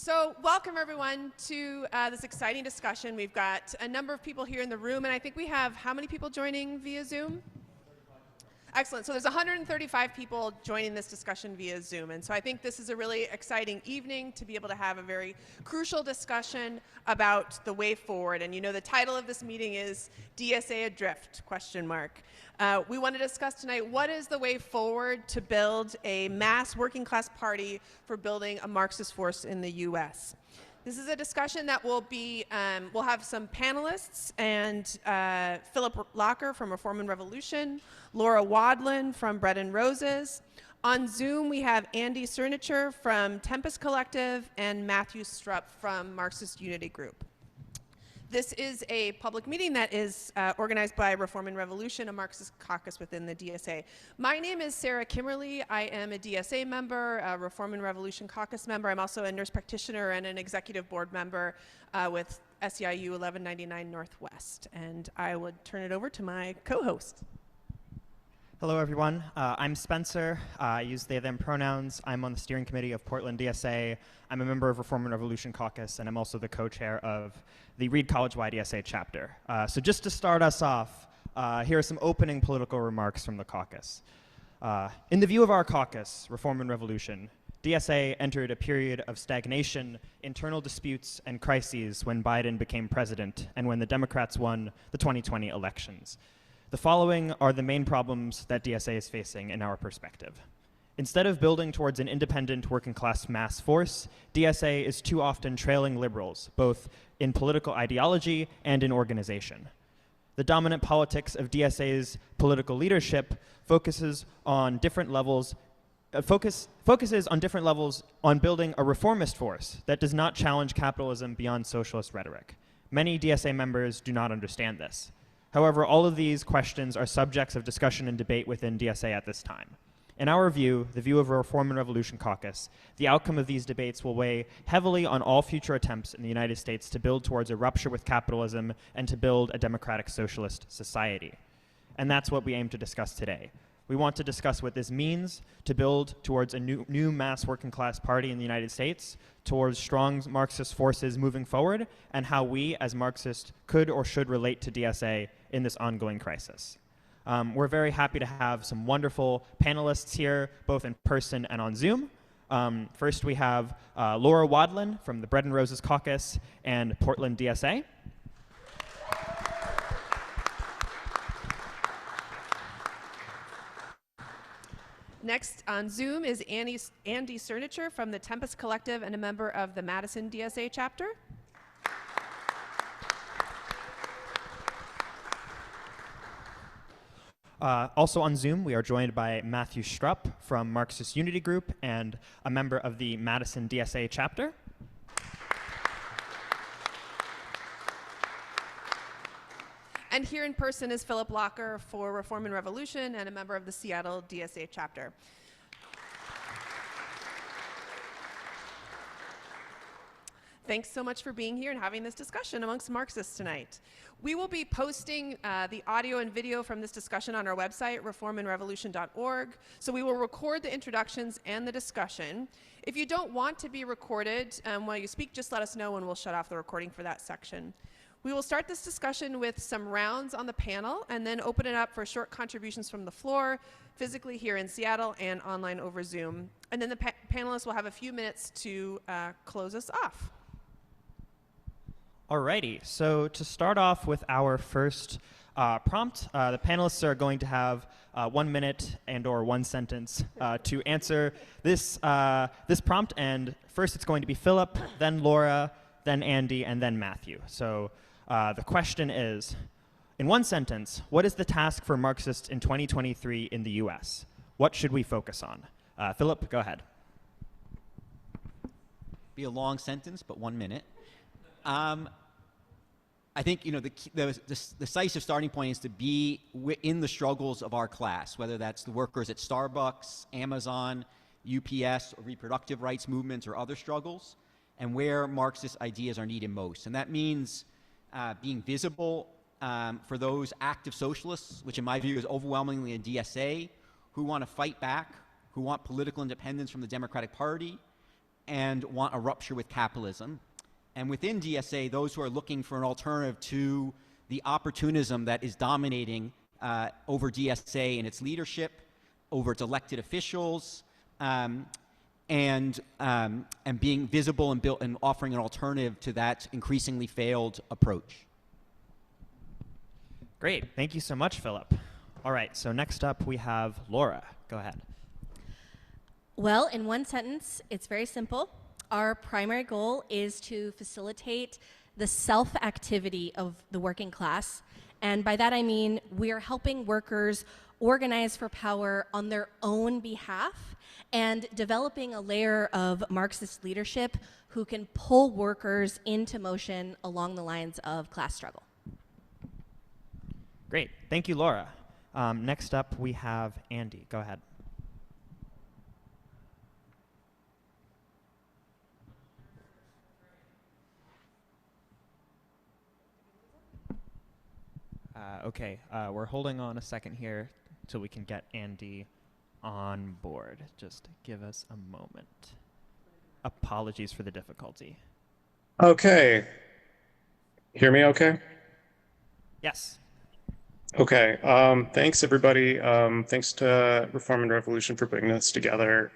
So welcome everyone to this exciting discussion. We've got a number of people here in the room, and I think we have how many people joining via Zoom? Excellent. So there's 135 people joining this discussion via Zoom. And so I think this is a really exciting evening to be able to have a very crucial discussion about the way forward. And you know the title of this meeting is DSA Adrift, ? We want to discuss tonight what is the way forward to build a mass working class party for building a Marxist force in the US. This is a discussion that will be, we'll have some panelists, and Philip Locker from Reform and Revolution, Laura Wadlin from Bread and Roses. On Zoom, we have Andy Sernatinger from Tempest Collective and Mathew Strupp from Marxist Unity Group. This is a public meeting that is organized by Reform and Revolution, a Marxist caucus within the DSA. My name is Sarah Kimmerly. I am a DSA member, a Reform and Revolution caucus member. I'm also a nurse practitioner and an executive board member with SEIU 1199 Northwest. And I would turn it over to my co-host. Hello, everyone. I'm Spencer. I use they, them pronouns. I'm on the steering committee of Portland DSA. I'm a member of Reform and Revolution Caucus, and I'm also the co-chair of the Reed College-wide DSA chapter. So just to start us off, here are some opening political remarks from the caucus. In the view of our caucus, Reform and Revolution, DSA entered a period of stagnation, internal disputes, and crises when Biden became president and when the Democrats won the 2020 elections. The following are the main problems that DSA is facing in our perspective. Instead of building towards an independent working class mass force, DSA is too often trailing liberals, both in political ideology and in organization. The dominant politics of DSA's political leadership focuses on different levels on building a reformist force that does not challenge capitalism beyond socialist rhetoric. Many DSA members do not understand this. However, all of these questions are subjects of discussion and debate within DSA at this time. In our view, the view of a Reform and Revolution caucus, the outcome of these debates will weigh heavily on all future attempts in the United States to build towards a rupture with capitalism and to build a democratic socialist society. And that's what we aim to discuss today. We want to discuss what this means to build towards a new mass working class party in the United States, towards strong Marxist forces moving forward, and how we as Marxists could or should relate to DSA in this ongoing crisis. We're very happy to have some wonderful panelists here, both in person and on Zoom. First, we have Laura Wadlin from the Bread and Roses Caucus and Portland DSA. Next on Zoom is Andy Sernatinger from the Tempest Collective and a member of the Madison DSA chapter. Also on Zoom, we are joined by Mathew Strupp from Marxist Unity Group and a member of the Madison DSA chapter. And here in person is Philip Locker for Reform and Revolution and a member of the Seattle DSA chapter. Thanks so much for being here and having this discussion amongst Marxists tonight. We will be posting the audio and video from this discussion on our website, reformandrevolution.org. So we will record the introductions and the discussion. If you don't want to be recorded while you speak, just let us know and we'll shut off the recording for that section. We will start this discussion with some rounds on the panel and then open it up for short contributions from the floor, physically here in Seattle and online over Zoom. And then the panelists will have a few minutes to close us off. Alrighty, so to start off with our first prompt, the panelists are going to have 1 minute and or one sentence to answer this prompt. And first it's going to be Philip, then Laura, then Andy, and then Mathew. So the question is, in one sentence, what is the task for Marxists in 2023 in the US? What should we focus on? Philip, go ahead. Be a long sentence, but 1 minute. I think the decisive starting point is to be in the struggles of our class, whether that's the workers at Starbucks, Amazon, UPS, or reproductive rights movements or other struggles, and where Marxist ideas are needed most. And that means being visible for those active socialists, which in my view is overwhelmingly in DSA, who want to fight back, who want political independence from the Democratic Party, and want a rupture with capitalism. And within DSA, those who are looking for an alternative to the opportunism that is dominating over DSA and its leadership, over its elected officials, and being visible and offering an alternative to that increasingly failed approach. Great. Thank you so much, Philip. All right, so next up we have Laura. Go ahead. Well, in one sentence, it's very simple. Our primary goal is to facilitate the self-activity of the working class. And by that I mean we are helping workers organize for power on their own behalf and developing a layer of Marxist leadership who can pull workers into motion along the lines of class struggle. Great. Thank you, Laura. Next up, we have Andy. Go ahead. Okay, we're holding on a second here till we can get Andy on board. Just give us a moment. Apologies for the difficulty. Okay. Hear me okay? Yes. Okay. Thanks, everybody. Thanks to Reform and Revolution for putting this together.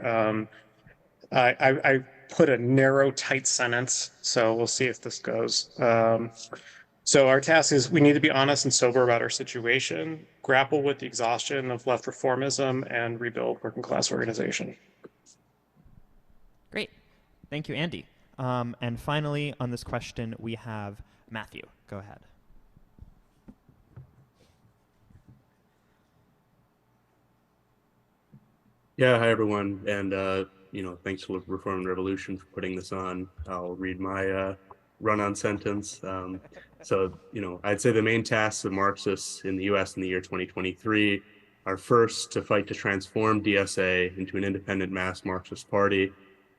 I put a narrow, tight sentence, so we'll see if this goes. So our task is we need to be honest and sober about our situation, grapple with the exhaustion of left reformism, and rebuild working class organization. Great. Thank you, Andy. And finally, on this question, we have Mathew. Go ahead. Yeah, hi everyone, and thanks to Reform and Revolution for putting this on. I'll read my run-on sentence. I'd say the main tasks of Marxists in the U.S. in the year 2023 are first, to fight to transform DSA into an independent mass Marxist party.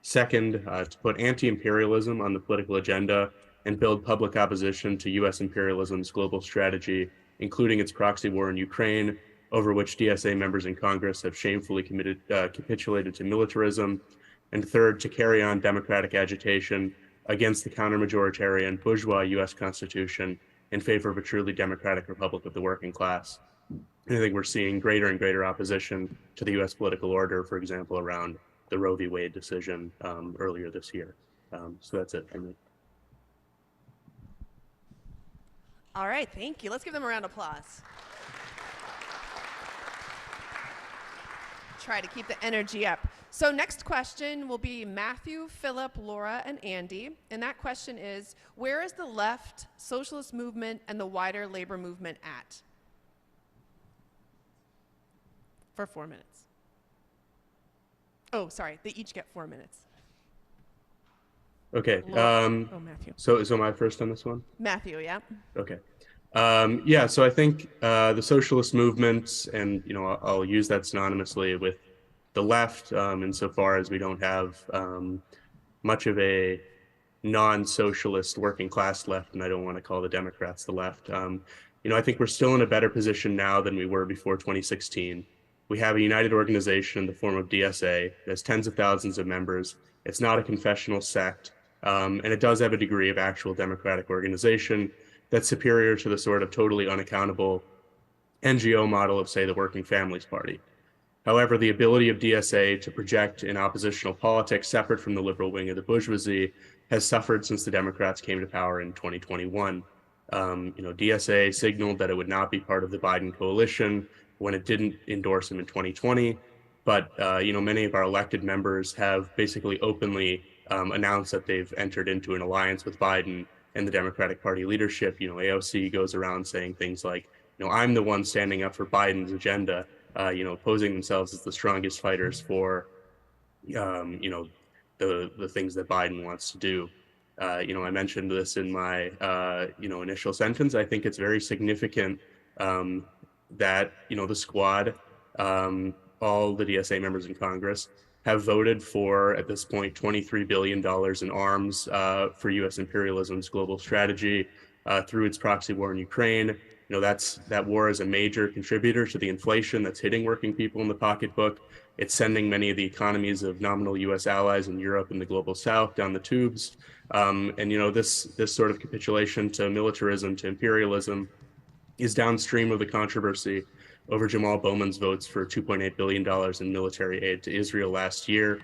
Second, to put anti-imperialism on the political agenda and build public opposition to U.S. imperialism's global strategy, including its proxy war in Ukraine, over which DSA members in Congress have shamefully capitulated to militarism. And third, to carry on democratic agitation against the counter-majoritarian bourgeois U.S. Constitution in favor of a truly democratic republic of the working class. And I think we're seeing greater and greater opposition to the U.S. political order, for example, around the Roe v. Wade decision earlier this year. So that's it for me. All right, thank you. Let's give them a round of applause. Try to keep the energy up. So next question will be Mathew, Philip, Laura, and Andy. And that question is, where is the left, socialist movement, and the wider labor movement at? For 4 minutes. Oh, sorry, they each get 4 minutes. Okay. Mathew. So my first on this one? Mathew, yeah. Okay. So I think the socialist movements, and I'll use that synonymously with the left, insofar as we don't have much of a non-socialist working class left, and I don't want to call the Democrats the left. I think we're still in a better position now than we were before 2016. We have a united organization in the form of DSA. It has tens of thousands of members. It's not a confessional sect, and it does have a degree of actual democratic organization that's superior to the sort of totally unaccountable NGO model of, say, the Working Families Party. However, the ability of DSA to project in oppositional politics separate from the liberal wing of the bourgeoisie has suffered since the Democrats came to power in 2021. DSA signaled that it would not be part of the Biden coalition when it didn't endorse him in 2020. But, many of our elected members have basically openly announced that they've entered into an alliance with Biden and the Democratic Party leadership. AOC goes around saying things like, I'm the one standing up for Biden's agenda, posing themselves as the strongest fighters for, the things that Biden wants to do. I mentioned this in my, initial sentence. I think it's very significant that, the squad, all the DSA members in Congress have voted for, at this point, $23 billion in arms for U.S. imperialism's global strategy through its proxy war in Ukraine. That war is a major contributor to the inflation that's hitting working people in the pocketbook. It's sending many of the economies of nominal U.S. allies in Europe and the global South down the tubes. And this sort of capitulation to militarism, to imperialism, is downstream of the controversy over Jamal Bowman's votes for $2.8 billion in military aid to Israel last year.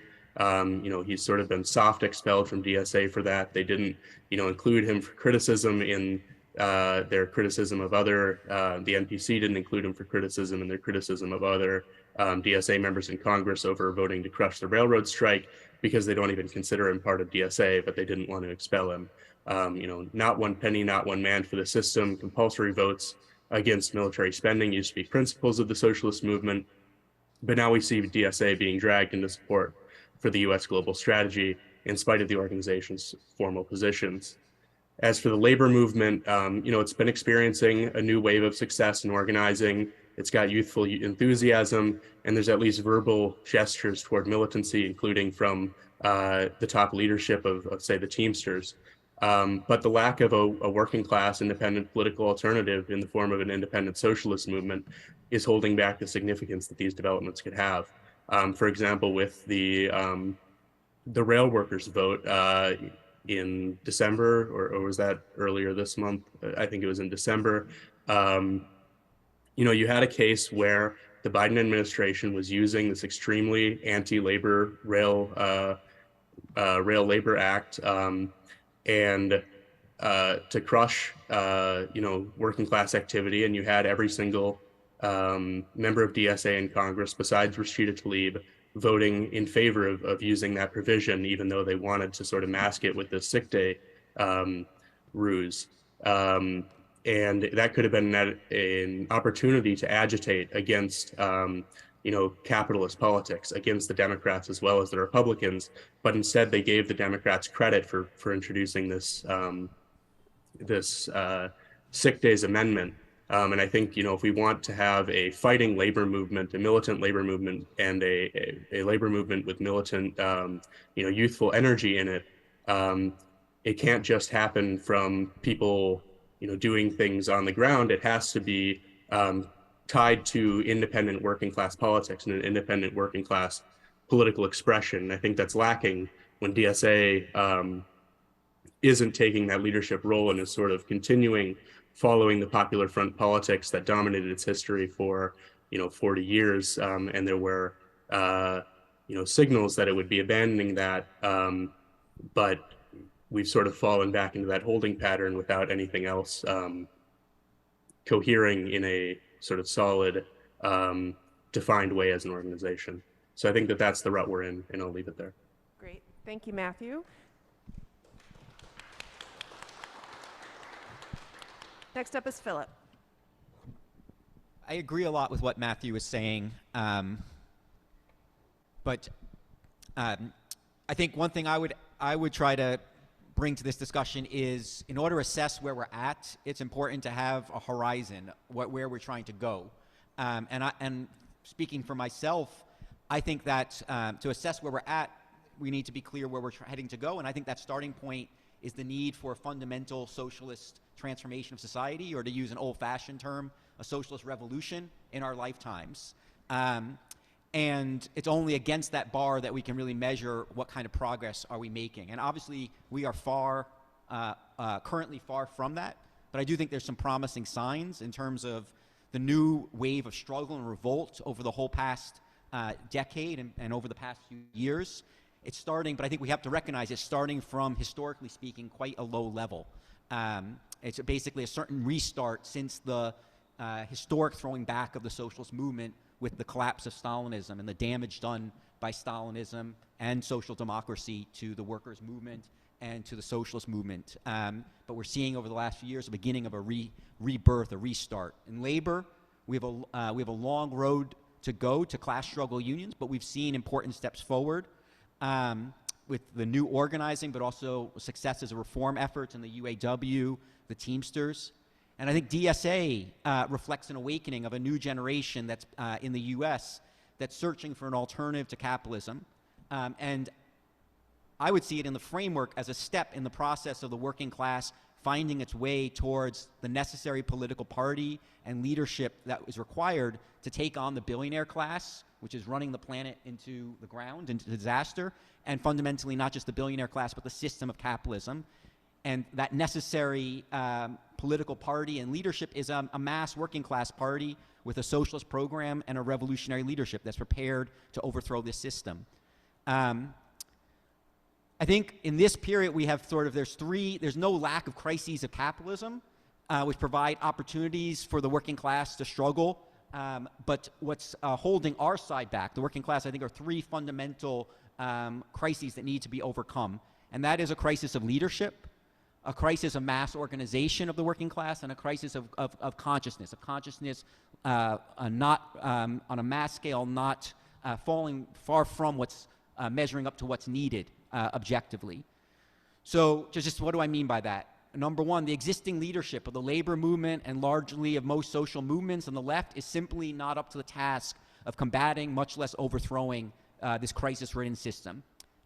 He's sort of been soft expelled from DSA for that. They didn't, include him for criticism in their criticism of other, the NPC didn't include him for criticism in their criticism of other DSA members in Congress over voting to crush the railroad strike, because they don't even consider him part of DSA, but they didn't want to expel him. Not one penny, not one man for the system. Compulsory votes against military spending used to be principles of the socialist movement, but now we see DSA being dragged into support for the U.S. global strategy in spite of the organization's formal positions. As for the labor movement, it's been experiencing a new wave of success in organizing. It's got youthful enthusiasm, and there's at least verbal gestures toward militancy, including from the top leadership of say, the Teamsters. But the lack of a working class independent political alternative in the form of an independent socialist movement is holding back the significance that these developments could have. For example, with the rail workers vote in December, or was that earlier this month? I think it was in December. You had a case where the Biden administration was using this extremely anti-labor Rail Labor Act and to crush, working class activity. And you had every single member of DSA in Congress, besides Rashida Tlaib, voting in favor of using that provision, even though they wanted to sort of mask it with the sick day ruse. And that could have been an opportunity to agitate against, capitalist politics, against the Democrats as well as the Republicans. But instead, they gave the Democrats credit for introducing this sick days amendment. And I think, if we want to have a fighting labor movement, a militant labor movement, and a labor movement with militant, youthful energy in it, it can't just happen from people, doing things on the ground. It has to be tied to independent working class politics and an independent working class political expression. And I think that's lacking when DSA isn't taking that leadership role and is sort of continuing following the Popular Front politics that dominated its history for 40 years, and there were signals that it would be abandoning that, but we've sort of fallen back into that holding pattern without anything else cohering in a sort of solid, defined way as an organization. So I think that that's the route we're in, and I'll leave it there. Great, thank you, Mathew. Next up is Philip. I agree a lot with what Mathew was saying, but I think one thing I would try to bring to this discussion is, in order to assess where we're at, it's important to have a horizon, where we're trying to go. And speaking for myself, I think that to assess where we're at, we need to be clear where we're heading to go, and I think that starting point is the need for a fundamental socialist transformation of society, or to use an old-fashioned term, a socialist revolution in our lifetimes. And it's only against that bar that we can really measure what kind of progress are we making. And obviously, we are currently far from that, but I do think there's some promising signs in terms of the new wave of struggle and revolt over the whole past decade and over the past few years. It's starting, but I think we have to recognize it's starting from, historically speaking, quite a low level. It's basically a certain restart since the historic throwing back of the socialist movement with the collapse of Stalinism and the damage done by Stalinism and social democracy to the workers' movement and to the socialist movement. But we're seeing over the last few years the beginning of a rebirth, a restart. In labor, we have a long road to go to class struggle unions, but we've seen important steps forward with the new organizing, but also successes of reform efforts in the UAW, the Teamsters. And I think DSA reflects an awakening of a new generation that's in the US that's searching for an alternative to capitalism. And I would see it in the framework as a step in the process of the working class finding its way towards the necessary political party and leadership that is required to take on the billionaire class which is running the planet into the ground, into disaster, and fundamentally not just the billionaire class, but the system of capitalism. And that necessary political party and leadership is a mass working class party with a socialist program and a revolutionary leadership that's prepared to overthrow this system. I think in this period we have there's no lack of crises of capitalism, which provide opportunities for the working class to struggle. But what's holding our side back, the working class, I think, are three fundamental crises that need to be overcome. And that is a crisis of leadership, a crisis of mass organization of the working class, and a crisis of consciousness, not on a mass scale, not falling far from what's measuring up to what's needed objectively. So just what do I mean by that? Number one, the existing leadership of the labor movement and largely of most social movements on the left is simply not up to the task of combating, much less overthrowing, this crisis-ridden system.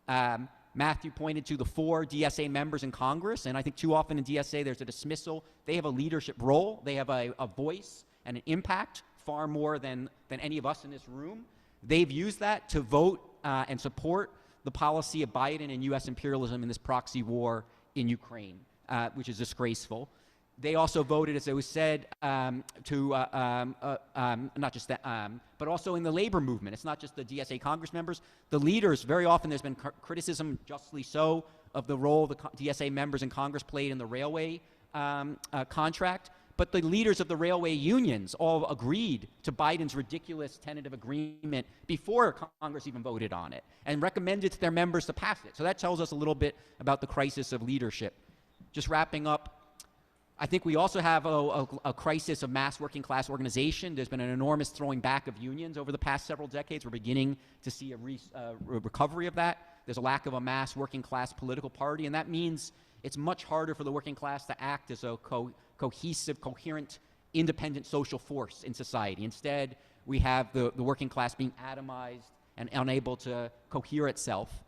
Mathew pointed to the 4 DSA members in Congress, and I think too often in DSA there's a dismissal. They have a leadership role. They have a voice and an impact far more than any of us in this room. They've used that to vote and support the policy of Biden and U.S. imperialism in this proxy war in Ukraine, which is disgraceful. They also voted, as it was said, not just that, but also in the labor movement. It's not just the DSA Congress members. The leaders, very often there's been criticism, justly so, of the role the DSA members in Congress played in the railway contract. But the leaders of the railway unions all agreed to Biden's ridiculous tentative agreement before Congress even voted on it and recommended to their members to pass it. So that tells us a little bit about the crisis of leadership. Just wrapping up, I think we also have a crisis of mass working class organization. There's been an enormous throwing back of unions over the past several decades. We're beginning to see a recovery of that. There's a lack of a mass working class political party, and that means it's much harder for the working class to act as a cohesive, coherent, independent social force in society. Instead, we have the working class being atomized and unable to cohere itself.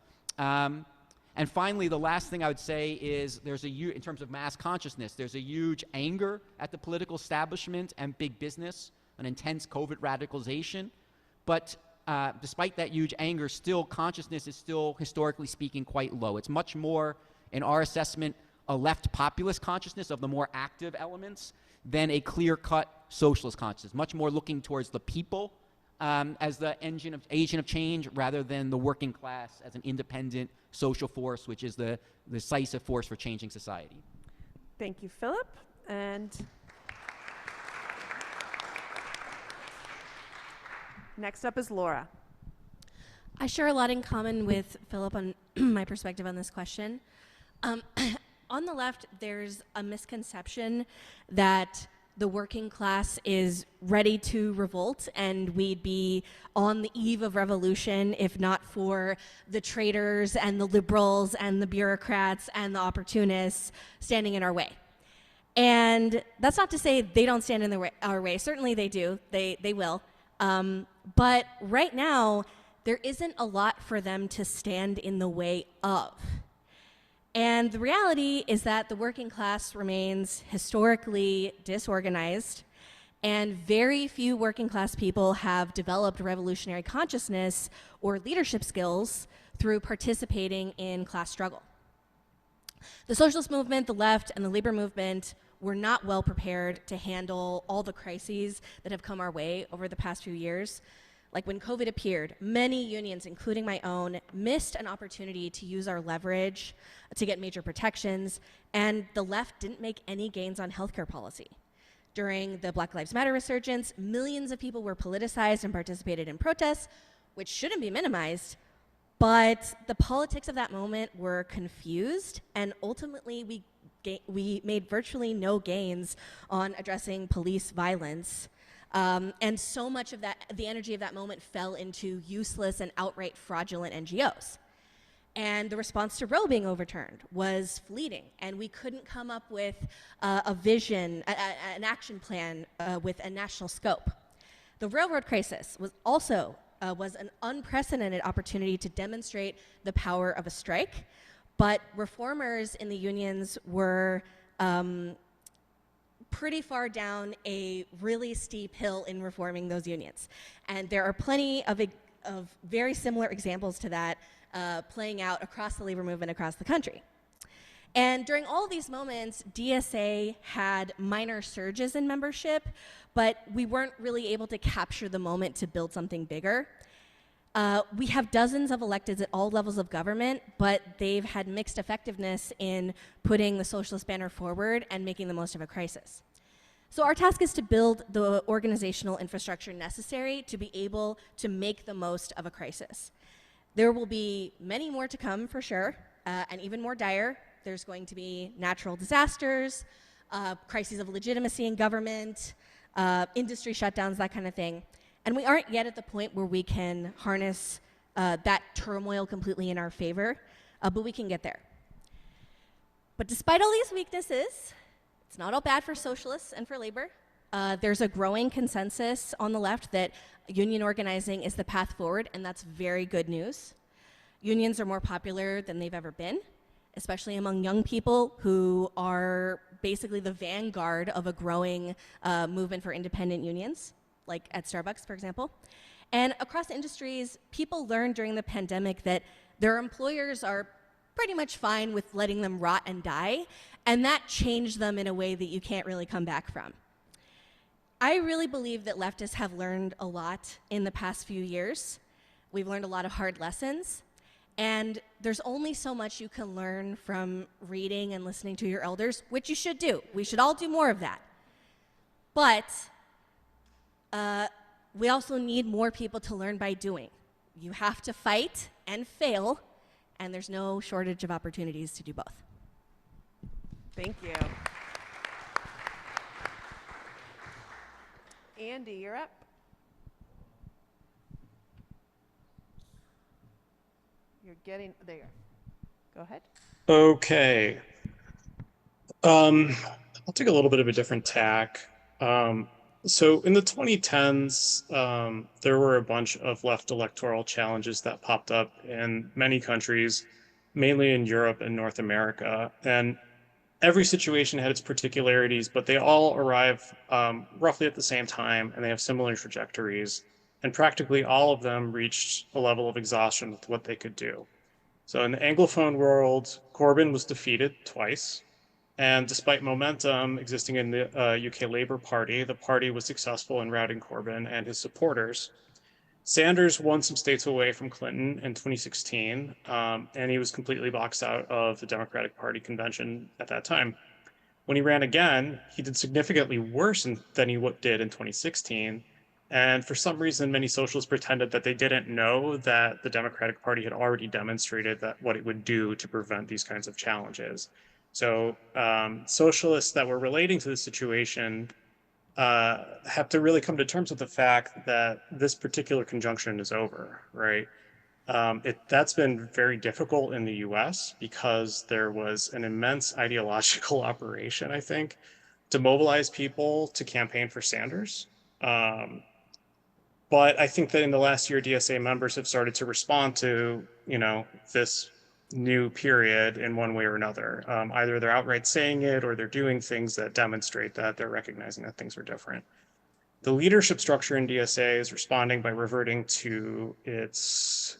And finally, the last thing I would say is in terms of mass consciousness, there's a huge anger at the political establishment and big business, an intense covert radicalization. But despite that huge anger, consciousness is still, historically speaking, quite low. It's much more, in our assessment, a left populist consciousness of the more active elements than a clear-cut socialist consciousness, much more looking towards the people as the agent of change rather than the working class as an independent social force, which is the decisive force for changing society. Thank you, Philip. And next up is Laura. I share a lot in common with Philip on my perspective on this question. On the left, there's a misconception that the working class is ready to revolt and we'd be on the eve of revolution if not for the traitors and the liberals and the bureaucrats and the opportunists standing in our way. And that's not to say they don't stand in our way. Certainly they do. They will. But right now, there isn't a lot for them to stand in the way of. And the reality is that the working class remains historically disorganized, and very few working class people have developed revolutionary consciousness or leadership skills through participating in class struggle. The socialist movement, the left, and the labor movement were not well prepared to handle all the crises that have come our way over the past few years. Like when COVID appeared, many unions, including my own, missed an opportunity to use our leverage to get major protections, and the left didn't make any gains on healthcare policy. During the Black Lives Matter resurgence, millions of people were politicized and participated in protests, which shouldn't be minimized, but the politics of that moment were confused, and ultimately we made virtually no gains on addressing police violence. And so much of the energy of that moment fell into useless and outright fraudulent NGOs. And the response to Roe being overturned was fleeting, and we couldn't come up with a vision, an action plan with a national scope. The railroad crisis was also an unprecedented opportunity to demonstrate the power of a strike, but reformers in the unions were pretty far down a really steep hill in reforming those unions. And there are plenty of very similar examples to that playing out across the labor movement across the country. And during all of these moments, DSA had minor surges in membership, but we weren't really able to capture the moment to build something bigger. We have dozens of electeds at all levels of government, but they've had mixed effectiveness in putting the socialist banner forward and making the most of a crisis. So our task is to build the organizational infrastructure necessary to be able to make the most of a crisis. There will be many more to come for sure, and even more dire. There's going to be natural disasters, crises of legitimacy in government, industry shutdowns, that kind of thing. And we aren't yet at the point where we can harness that turmoil completely in our favor, but we can get there. But despite all these weaknesses, it's not all bad for socialists and for labor. There's a growing consensus on the left that union organizing is the path forward, and that's very good news. Unions are more popular than they've ever been, especially among young people who are basically the vanguard of a growing movement for independent unions, like at Starbucks, for example. And across industries, people learned during the pandemic that their employers are pretty much fine with letting them rot and die, and that changed them in a way that you can't really come back from. I really believe that leftists have learned a lot in the past few years. We've learned a lot of hard lessons, and there's only so much you can learn from reading and listening to your elders, which you should do. We should all do more of that. But we also need more people to learn by doing. You have to fight and fail, and there's no shortage of opportunities to do both. Thank you. Andy, you're up. You're getting, there you go. Go ahead. Okay. I'll take a little bit of a different tack. So in the 2010s, there were a bunch of left electoral challenges that popped up in many countries, mainly in Europe and North America. And every situation had its particularities, but they all arrive roughly at the same time, and they have similar trajectories. And practically all of them reached a level of exhaustion with what they could do. So in the Anglophone world, Corbyn was defeated twice. And despite momentum existing in the UK Labour Party, the party was successful in routing Corbyn and his supporters. Sanders won some states away from Clinton in 2016, and he was completely boxed out of the Democratic Party convention at that time. When he ran again, he did significantly worse than he did in 2016. And for some reason, many socialists pretended that they didn't know that the Democratic Party had already demonstrated that what it would do to prevent these kinds of challenges. So socialists that were relating to the situation have to really come to terms with the fact that this particular conjunction is over, right? That's been very difficult in the US because there was an immense ideological operation, I think, to mobilize people to campaign for Sanders. But I think that in the last year, DSA members have started to respond to, this new period in one way or another. Either they're outright saying it or they're doing things that demonstrate that they're recognizing that things are different. The leadership structure in DSA is responding by reverting to its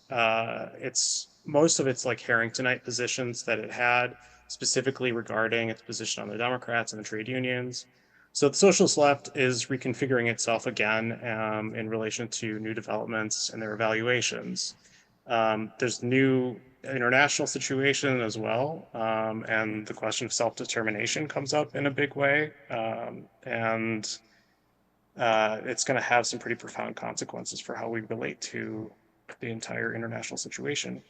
most of its like Harringtonite positions that it had, specifically regarding its position on the Democrats and the trade unions. So the socialist left is reconfiguring itself again in relation to new developments and their evaluations. There's new international situation as well, and the question of self-determination comes up in a big way, and it's going to have some pretty profound consequences for how we relate to the entire international situation.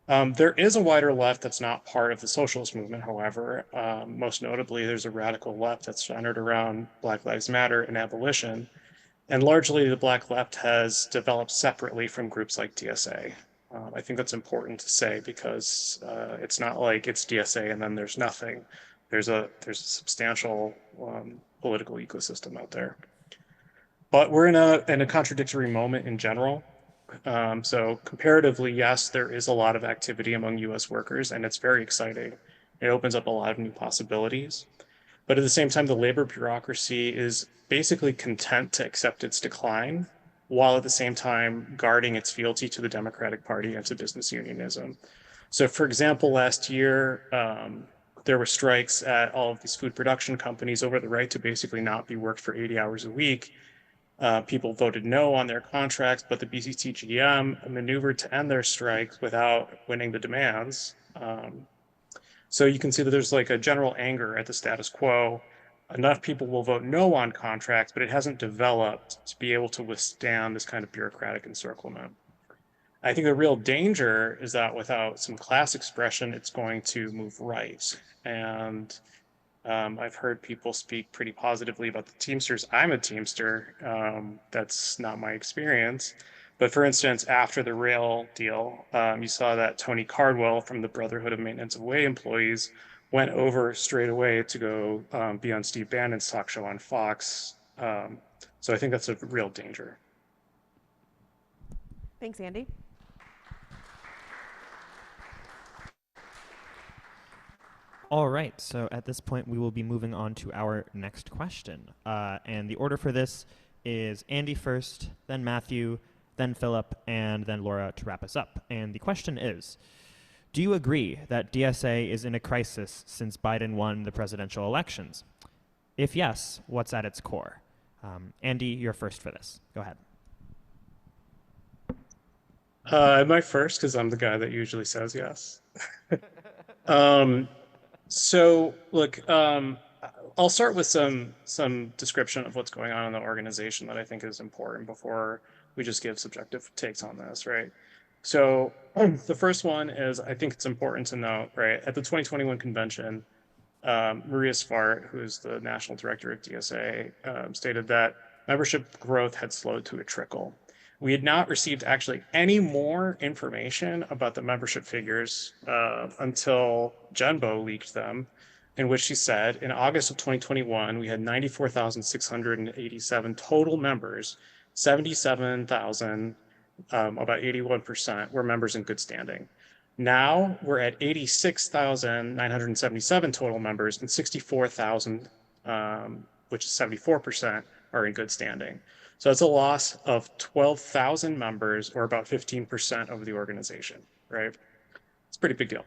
There is a wider left that's not part of the socialist movement, however. Most notably, there's a radical left that's centered around Black Lives Matter and abolition, and largely the Black left has developed separately from groups like DSA. I think that's important to say because it's not like it's DSA and then there's nothing. There's a substantial political ecosystem out there. But we're in a contradictory moment in general. So comparatively, yes, there is a lot of activity among US workers, and it's very exciting. It opens up a lot of new possibilities. But at the same time, the labor bureaucracy is basically content to accept its decline, while at the same time guarding its fealty to the Democratic Party and to business unionism. So, for example, last year, there were strikes at all of these food production companies over the right to basically not be worked for 80 hours a week. People voted no on their contracts, but the BCTGM maneuvered to end their strikes without winning the demands. So you can see that there's like a general anger at the status quo. Enough people will vote no on contracts, but it hasn't developed to be able to withstand this kind of bureaucratic encirclement. I think the real danger is that without some class expression, it's going to move right. And I've heard people speak pretty positively about the Teamsters. I'm a Teamster. That's not my experience. But for instance, after the rail deal, you saw that Tony Cardwell from the Brotherhood of Maintenance of Way employees went over straight away to go be on Steve Bannon's talk show on Fox. So I think that's a real danger. Thanks, Andy. All right, so at this point, we will be moving on to our next question. And the order for this is Andy first, then Mathew, then Philip, and then Laura to wrap us up. And the question is, do you agree that DSA is in a crisis since Biden won the presidential elections? If yes, what's at its core? Andy, you're first for this. Go ahead. Am I first? Because I'm the guy that usually says yes. So look, I'll start with some description of what's going on in the organization that I think is important before we just give subjective takes on this, right? So the first one is, I think it's important to note, right, at the 2021 convention, Maria Svart, who is the national director of DSA, stated that membership growth had slowed to a trickle. We had not received actually any more information about the membership figures until Genbo leaked them, in which she said, in August of 2021, we had 94,687 total members, 77,000, about 81%, were members in good standing. Now we're at 86,977 total members, and 64,000, which is 74%, are in good standing. So it's a loss of 12,000 members, or about 15% of the organization, right? It's a pretty big deal.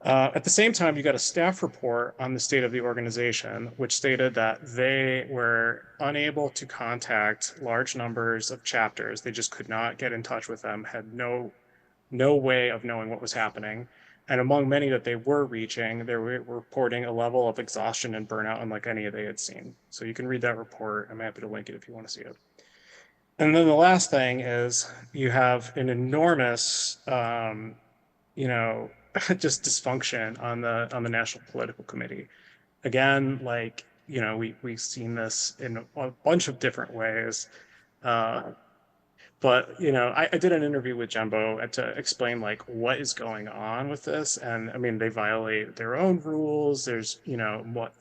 At the same time, you got a staff report on the state of the organization, which stated that they were unable to contact large numbers of chapters. They just could not get in touch with them, had no way of knowing what was happening. And among many that they were reaching, they were reporting a level of exhaustion and burnout unlike any they had seen. So you can read that report. I'm happy to link it if you want to see it. And then the last thing is you have an enormous, just dysfunction on the National Political Committee. Again, like, we've seen this in a bunch of different ways. But, I did an interview with Jumbo to explain like what is going on with this. And I mean, they violate their own rules. There's,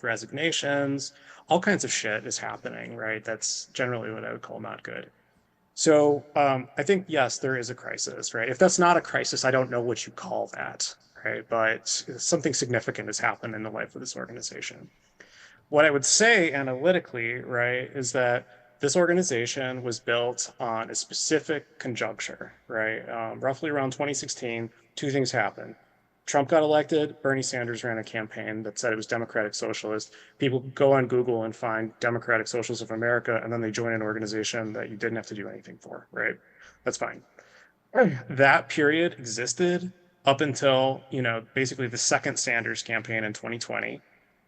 resignations, all kinds of shit is happening, right? That's generally what I would call not good. So I think, yes, there is a crisis, right? If that's not a crisis, I don't know what you call that, right? But something significant has happened in the life of this organization. What I would say analytically, right, is that this organization was built on a specific conjuncture, right? Roughly around 2016, two things happened. Trump got elected, Bernie Sanders ran a campaign that said it was Democratic Socialist. People go on Google and find Democratic Socialists of America, and then they join an organization that you didn't have to do anything for, right? That's fine. That period existed up until, basically the second Sanders campaign in 2020,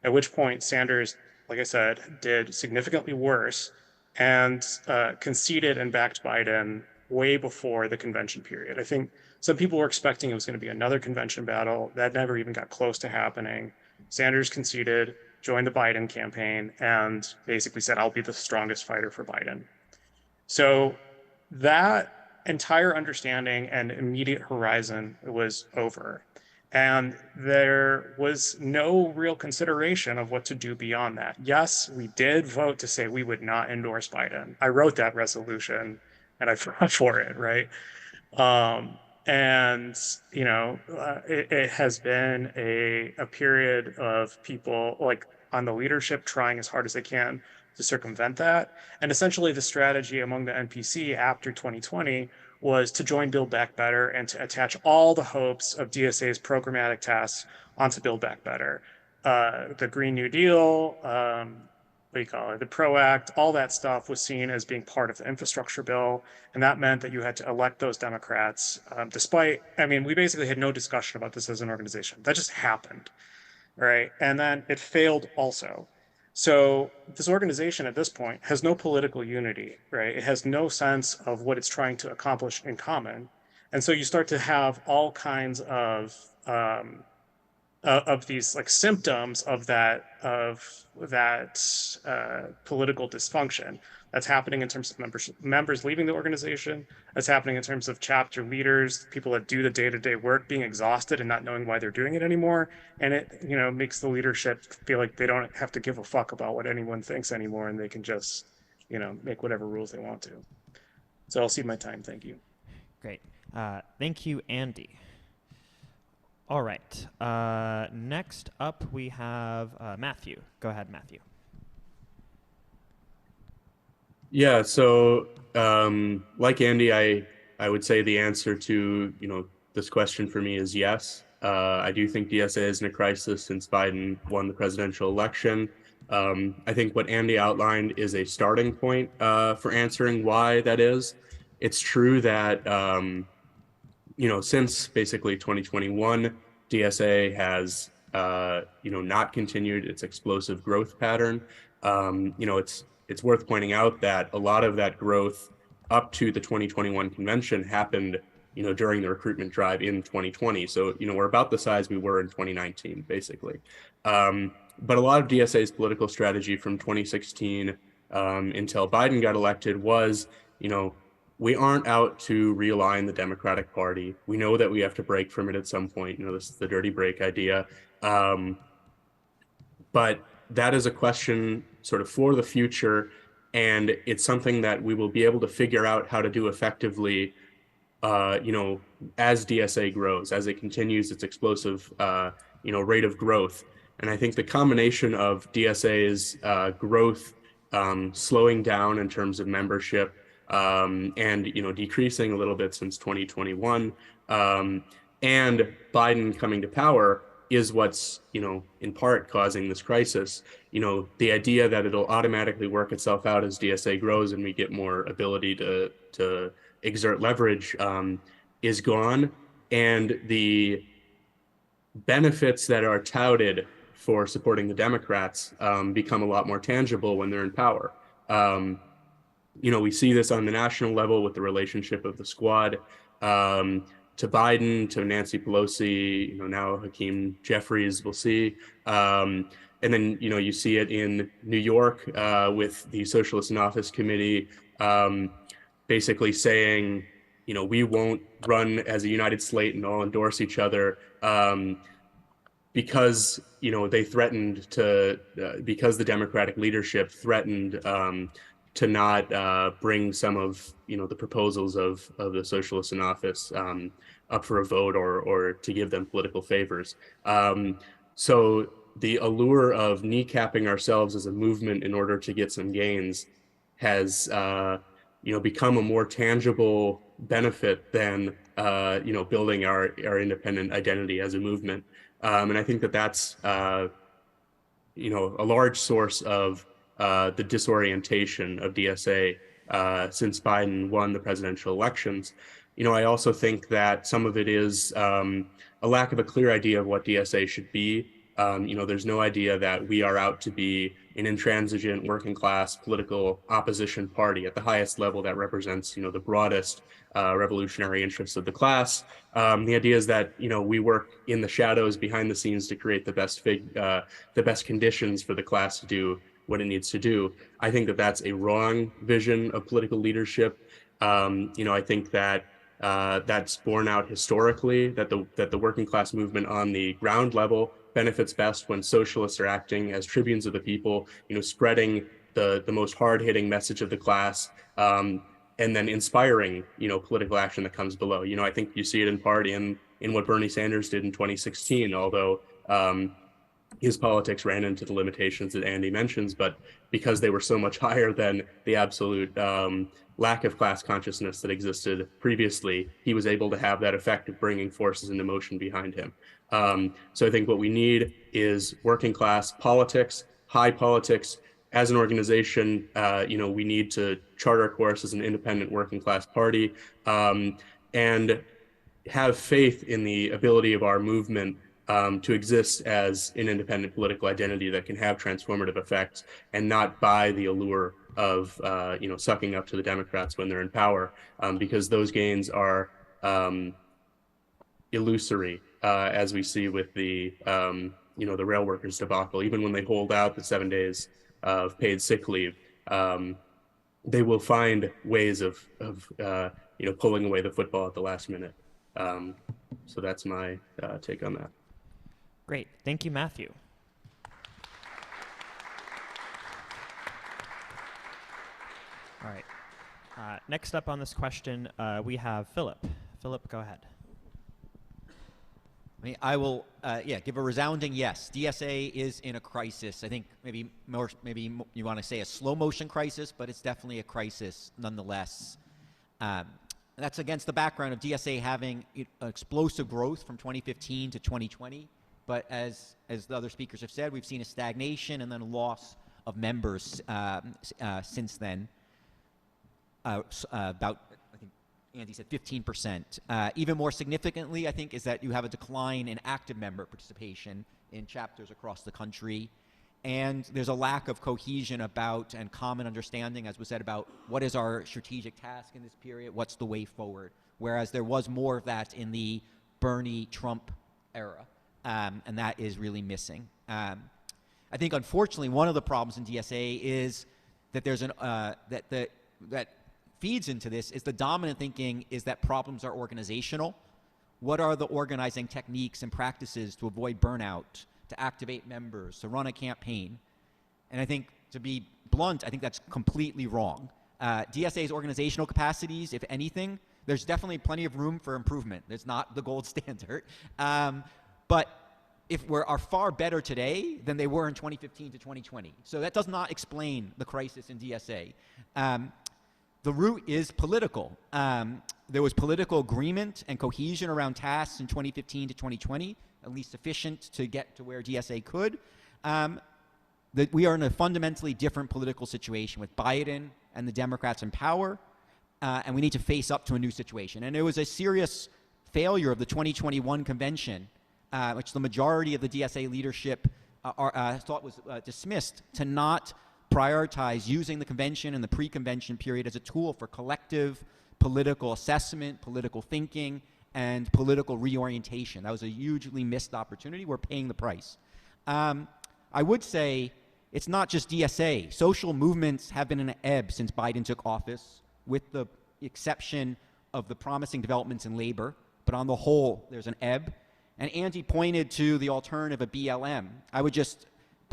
at which point Sanders, like I said, did significantly worse and conceded and backed Biden way before the convention period. I think some people were expecting it was going to be another convention battle. That never even got close to happening. Sanders conceded, joined the Biden campaign, and basically said, I'll be the strongest fighter for Biden. So that entire understanding and immediate horizon was over. And there was no real consideration of what to do beyond that. Yes, we did vote to say we would not endorse Biden. I wrote that resolution and I fought for it, right? It has been a period of people, like on the leadership trying as hard as they can to circumvent that. And essentially the strategy among the NPC after 2020 was to join Build Back Better and to attach all the hopes of DSA's programmatic tasks onto Build Back Better. The Green New Deal, what do you call it, the PRO Act, all that stuff was seen as being part of the infrastructure bill. And that meant that you had to elect those Democrats, despite, I mean, we basically had no discussion about this as an organization. That just happened, right? And then it failed also. So this organization at this point has no political unity, right? It has no sense of what it's trying to accomplish in common. And so you start to have all kinds of these like symptoms of that political dysfunction that's happening in terms of members leaving the organization. That's happening in terms of chapter leaders, people that do the day-to-day work being exhausted and not knowing why they're doing it anymore. And it, you know, makes the leadership feel like they don't have to give a fuck about what anyone thinks anymore, and they can just, you know, make whatever rules they want to. So I'll cede my time. Thank you. Great. Thank you, Andy. All right. Next up, we have Mathew. Go ahead, Mathew. Yeah. So, like Andy, I would say the answer to this question for me is yes. I do think DSA is in a crisis since Biden won the presidential election. I think what Andy outlined is a starting point for answering why that is. It's true that since basically 2021, DSA has not continued its explosive growth pattern. It's worth pointing out that a lot of that growth up to the 2021 convention happened during the recruitment drive in 2020. So we're about the size we were in 2019, basically. But a lot of DSA's political strategy from 2016 until Biden got elected was, we aren't out to realign the Democratic Party. We know that we have to break from it at some point. This is the dirty break idea. But that is a question sort of for the future. And it's something that we will be able to figure out how to do effectively, as DSA grows, as it continues its explosive, rate of growth. And I think the combination of DSA's growth slowing down in terms of membership, and decreasing a little bit since 2021, and Biden coming to power is what's in part causing this crisis. The idea that it'll automatically work itself out as DSA grows and we get more ability to exert leverage is gone, and the benefits that are touted for supporting the Democrats become a lot more tangible when they're in power. We see this on the national level with the relationship of the squad to Biden, to Nancy Pelosi, now Hakeem Jeffries, we'll see. And then, you see it in New York with the Socialists in Office Committee basically saying, we won't run as a united slate and all endorse each other because, they threatened to, because the Democratic leadership threatened to not bring some of the proposals of the Socialists in Office up for a vote or to give them political favors. So the allure of kneecapping ourselves as a movement in order to get some gains has become a more tangible benefit than building our independent identity as a movement. And I think that that's a large source of the disorientation of DSA since Biden won the presidential elections. I also think that some of it is a lack of a clear idea of what DSA should be. There's no idea that we are out to be an intransigent working class political opposition party at the highest level that represents, the broadest revolutionary interests of the class. The idea is that, we work in the shadows behind the scenes to create the best conditions for the class to do what it needs to do. I think that that's a wrong vision of political leadership. I think that that's borne out historically, that the working class movement on the ground level benefits best when socialists are acting as tribunes of the people, spreading the most hard-hitting message of the class, and then inspiring, political action that comes below. I think you see it in part in what Bernie Sanders did in 2016, although his politics ran into the limitations that Andy mentions, but because they were so much higher than the absolute lack of class consciousness that existed previously, he was able to have that effect of bringing forces into motion behind him. So I think what we need is working class politics, high politics. As an organization, we need to chart our course as an independent working class party, and have faith in the ability of our movement to exist as an independent political identity that can have transformative effects and not buy the allure of sucking up to the Democrats when they're in power, because those gains are illusory, as we see with the the rail workers debacle. Even when they hold out the 7 days of paid sick leave, they will find ways of pulling away the football at the last minute. So that's my take on that. Great. Thank you, Mathew. All right. Next up on this question, we have Philip. Philip, go ahead. I will, give a resounding yes. DSA is in a crisis. I think maybe you want to say a slow motion crisis, but it's definitely a crisis nonetheless. That's against the background of DSA having explosive growth from 2015 to 2020. But as the other speakers have said, we've seen a stagnation and then a loss of members since then. About, I think Andy said 15%. Even more significantly, I think, is that you have a decline in active member participation in chapters across the country. And there's a lack of cohesion about and common understanding, as was said, about what is our strategic task in this period, what's the way forward. Whereas there was more of that in the Bernie-Trump era. And that is really missing. I think, unfortunately, one of the problems in DSA is that there's that feeds into this is the dominant thinking is that problems are organizational. What are the organizing techniques and practices to avoid burnout, to activate members, to run a campaign? And I think, to be blunt, I think that's completely wrong. DSA's organizational capacities, if anything, there's definitely plenty of room for improvement. It's not the gold standard. But if are far better today than they were in 2015 to 2020. So that does not explain the crisis in DSA. The root is political. There was political agreement and cohesion around tasks in 2015 to 2020, at least sufficient to get to where DSA could. That we are in a fundamentally different political situation with Biden and the Democrats in power, and we need to face up to a new situation. And it was a serious failure of the 2021 convention, which the majority of the DSA leadership thought was dismissed, to not prioritize using the convention and the pre-convention period as a tool for collective political assessment, political thinking, and political reorientation. That was a hugely missed opportunity. We're paying the price. I would say it's not just DSA. Social movements have been in an ebb since Biden took office, with the exception of the promising developments in labor. But on the whole, there's an ebb. And Andy pointed to the alternative of BLM.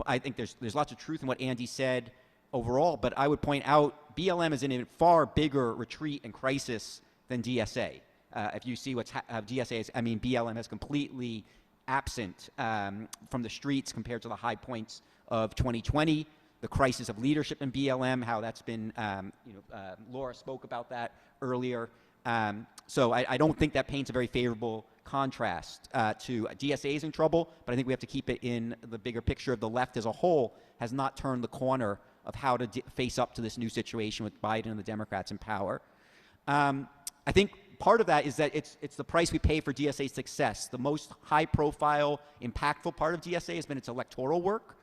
I think there's lots of truth in what Andy said overall, but I would point out BLM is in a far bigger retreat and crisis than DSA. If you see what's DSA is, BLM is completely absent from the streets compared to the high points of 2020. The crisis of leadership in BLM, how that's been, Laura spoke about that earlier. So I don't think that paints a very favorable contrast to DSA is in trouble, but I think we have to keep it in the bigger picture of the left as a whole has not turned the corner of how to face up to this new situation with Biden and the Democrats in power. I think part of that is that it's the price we pay for DSA's success. The most high-profile, impactful part of DSA has been its electoral work,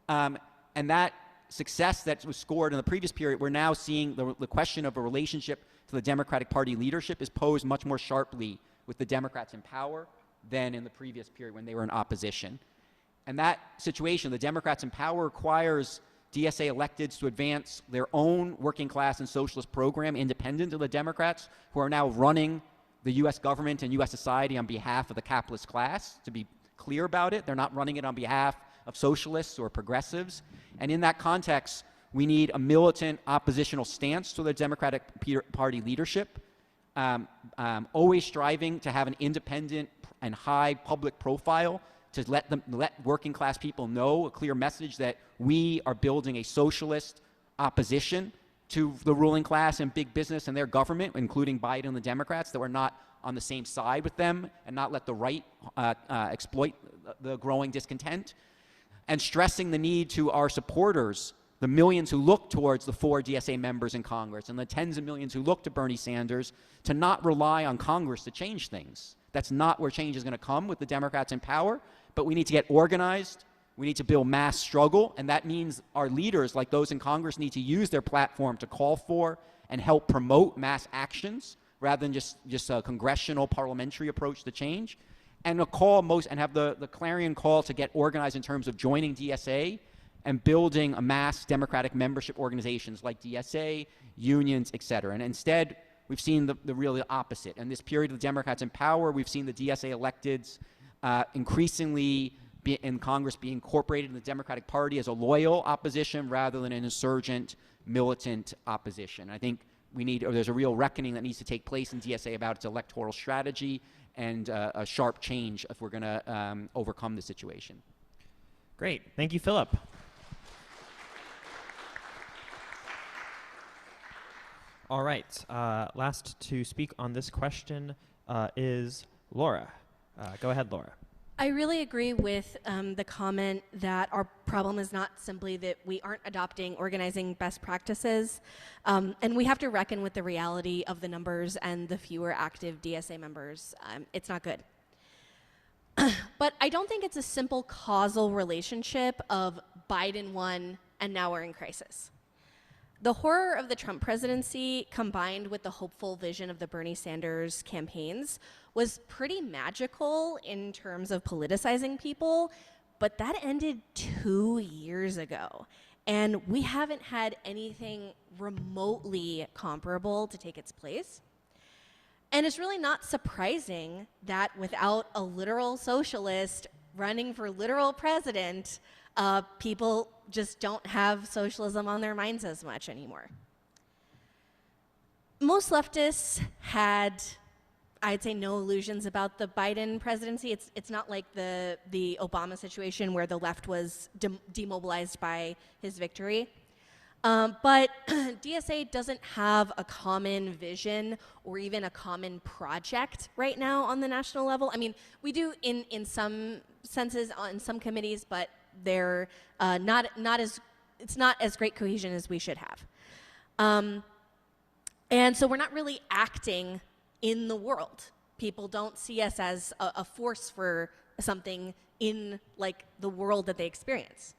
and that success that was scored in the previous period, we're now seeing the question of a relationship to the Democratic Party leadership is posed much more sharply with the Democrats in power than in the previous period when they were in opposition. And that situation, the Democrats in power, requires DSA electeds to advance their own working class and socialist program independent of the Democrats, who are now running the U.S. government and U.S. society on behalf of the capitalist class. To be clear about it, they're not running it on behalf of socialists or progressives. And in that context, we need a militant oppositional stance to the Democratic Party leadership, always striving to have an independent and high public profile to let working class people know, a clear message that we are building a socialist opposition to the ruling class and big business and their government, including Biden and the Democrats, that we're not on the same side with them and not let the right exploit the growing discontent. And stressing the need to our supporters, the millions who look towards the 4 DSA members in Congress and the tens of millions who look to Bernie Sanders, to not rely on Congress to change things. That's not where change is going to come with the Democrats in power, but we need to get organized. We need to build mass struggle, and that means our leaders, like those in Congress, need to use their platform to call for and help promote mass actions rather than just a congressional parliamentary approach to change. And have the clarion call to get organized in terms of joining DSA and building a mass democratic membership organizations like DSA, unions, et cetera. And instead, we've seen the really opposite. In this period of the Democrats in power, we've seen the DSA electeds increasingly in Congress be incorporated in the Democratic Party as a loyal opposition rather than an insurgent, militant opposition. I think there's a real reckoning that needs to take place in DSA about its electoral strategy and a sharp change if we're going to overcome the situation. Great. Thank you, Philip. All right. Last to speak on this question is Laura. Go ahead, Laura. I really agree with the comment that our problem is not simply that we aren't adopting organizing best practices, and we have to reckon with the reality of the numbers and the fewer active DSA members. It's not good. But I don't think it's a simple causal relationship of Biden won and now we're in crisis. The horror of the Trump presidency combined with the hopeful vision of the Bernie Sanders campaigns was pretty magical in terms of politicizing people, but that ended 2 years ago. And we haven't had anything remotely comparable to take its place. And it's really not surprising that without a literal socialist running for literal president, people just don't have socialism on their minds as much anymore. Most leftists had, I'd say, no illusions about the Biden presidency. It's not like the Obama situation where the left was demobilized by his victory. But DSA doesn't have a common vision or even a common project right now on the national level. I mean, we do in some senses on some committees, but they're it's not as great cohesion as we should have. And so we're not really acting in the world. People don't see us as a force for something in like the world that they experience.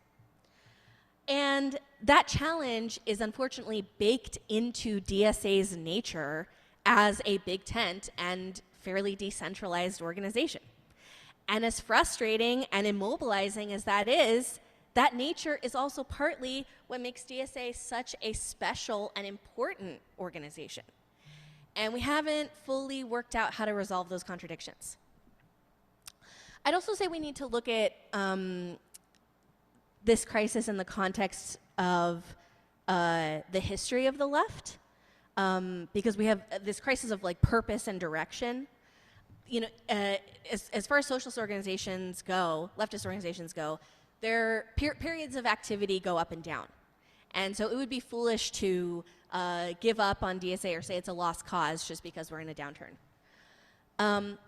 And that challenge is unfortunately baked into DSA's nature as a big tent and fairly decentralized organization. And as frustrating and immobilizing as that is, that nature is also partly what makes DSA such a special and important organization. And we haven't fully worked out how to resolve those contradictions. I'd also say we need to look at this crisis in the context of the history of the left, because we have this crisis of like purpose and direction. You know, as far as socialist organizations go, leftist organizations go, their periods of activity go up and down. And so it would be foolish to give up on DSA or say it's a lost cause just because we're in a downturn.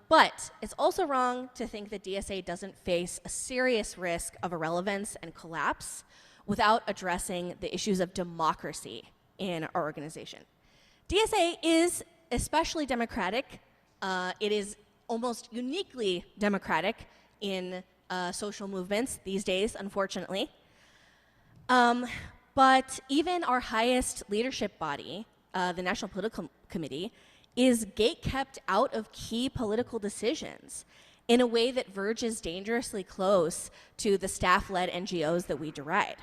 But it's also wrong to think that DSA doesn't face a serious risk of irrelevance and collapse without addressing the issues of democracy in our organization. DSA is especially democratic. It is almost uniquely democratic in social movements these days, unfortunately. But even our highest leadership body, the National Political Committee, is gate-kept out of key political decisions in a way that verges dangerously close to the staff-led NGOs that we deride.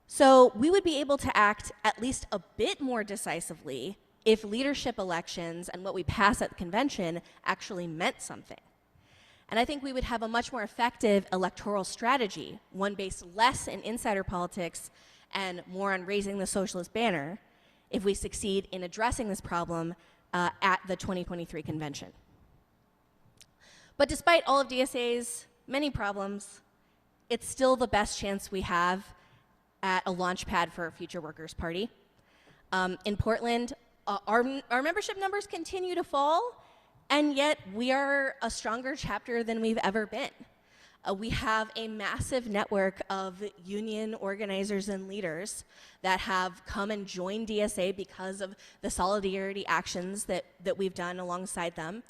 So we would be able to act at least a bit more decisively if leadership elections and what we pass at the convention actually meant something. And I think we would have a much more effective electoral strategy, one based less in insider politics and more on raising the socialist banner, if we succeed in addressing this problem at the 2023 convention. But despite all of DSA's many problems, it's still the best chance we have at a launch pad for a future workers' party. In Portland, our membership numbers continue to fall, and yet we are a stronger chapter than we've ever been. We have a massive network of union organizers and leaders that have come and joined DSA because of the solidarity actions that we've done alongside them.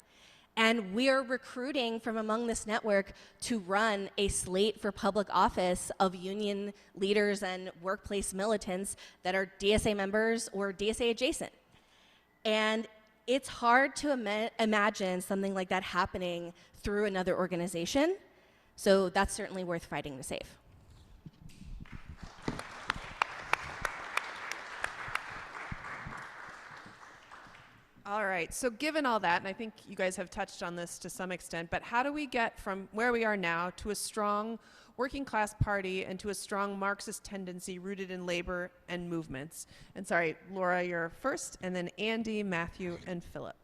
And we are recruiting from among this network to run a slate for public office of union leaders and workplace militants that are DSA members or DSA adjacent. And it's hard to imagine something like that happening through another organization. So that's certainly worth fighting to save. All right, so given all that, and I think you guys have touched on this to some extent, but how do we get from where we are now to a strong working class party and to a strong Marxist tendency rooted in labor and movements? And sorry, Laura, you're first, and then Andy, Mathew, and Philip.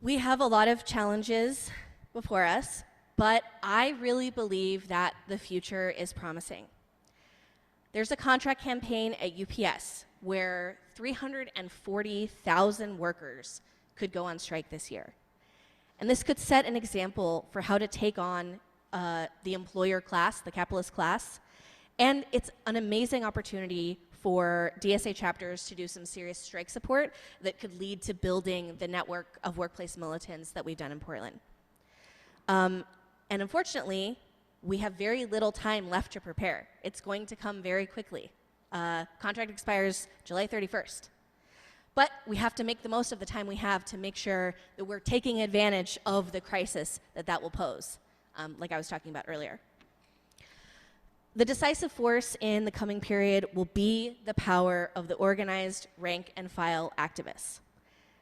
We have a lot of challenges before us, but I really believe that the future is promising. There's a contract campaign at UPS where 340,000 workers could go on strike this year. And this could set an example for how to take on the employer class, the capitalist class. And it's an amazing opportunity for DSA chapters to do some serious strike support that could lead to building the network of workplace militants that we've done in Portland. And unfortunately, we have very little time left to prepare. It's going to come very quickly. Contract expires July 31st. But we have to make the most of the time we have to make sure that we're taking advantage of the crisis that will pose, like I was talking about earlier. The decisive force in the coming period will be the power of the organized rank and file activists.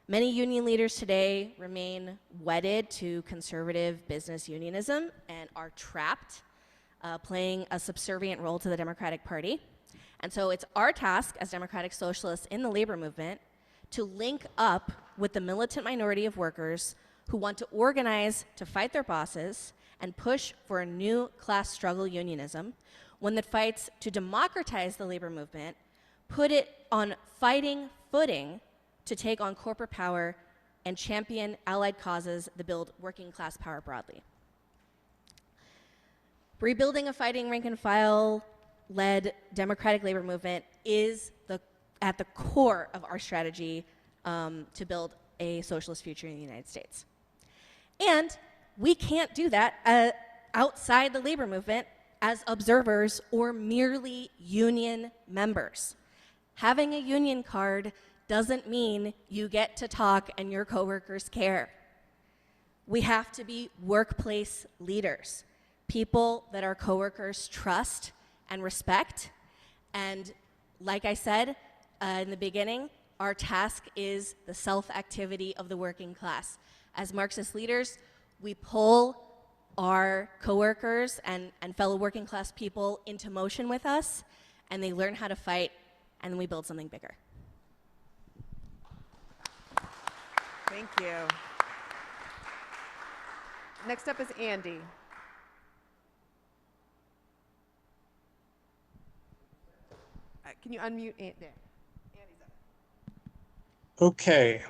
Many union leaders today remain wedded to conservative business unionism and are trapped, playing a subservient role to the Democratic Party. And so it's our task as democratic socialists in the labor movement to link up with the militant minority of workers who want to organize to fight their bosses and push for a new class struggle unionism, one that fights to democratize the labor movement, put it on fighting footing to take on corporate power, and champion allied causes that build working class power broadly. Rebuilding a fighting rank and file led democratic labor movement is at the core of our strategy to build a socialist future in the United States. And we can't do that outside the labor movement as observers or merely union members. Having a union card doesn't mean you get to talk and your coworkers care. We have to be workplace leaders, people that our coworkers trust and respect. And like I said in the beginning, our task is the self-activity of the working class. As Marxist leaders, we pull our coworkers and fellow working class people into motion with us, and they learn how to fight, and then we build something bigger. Thank you. Next up is Andy. Can you unmute there? Andy's up. Okay.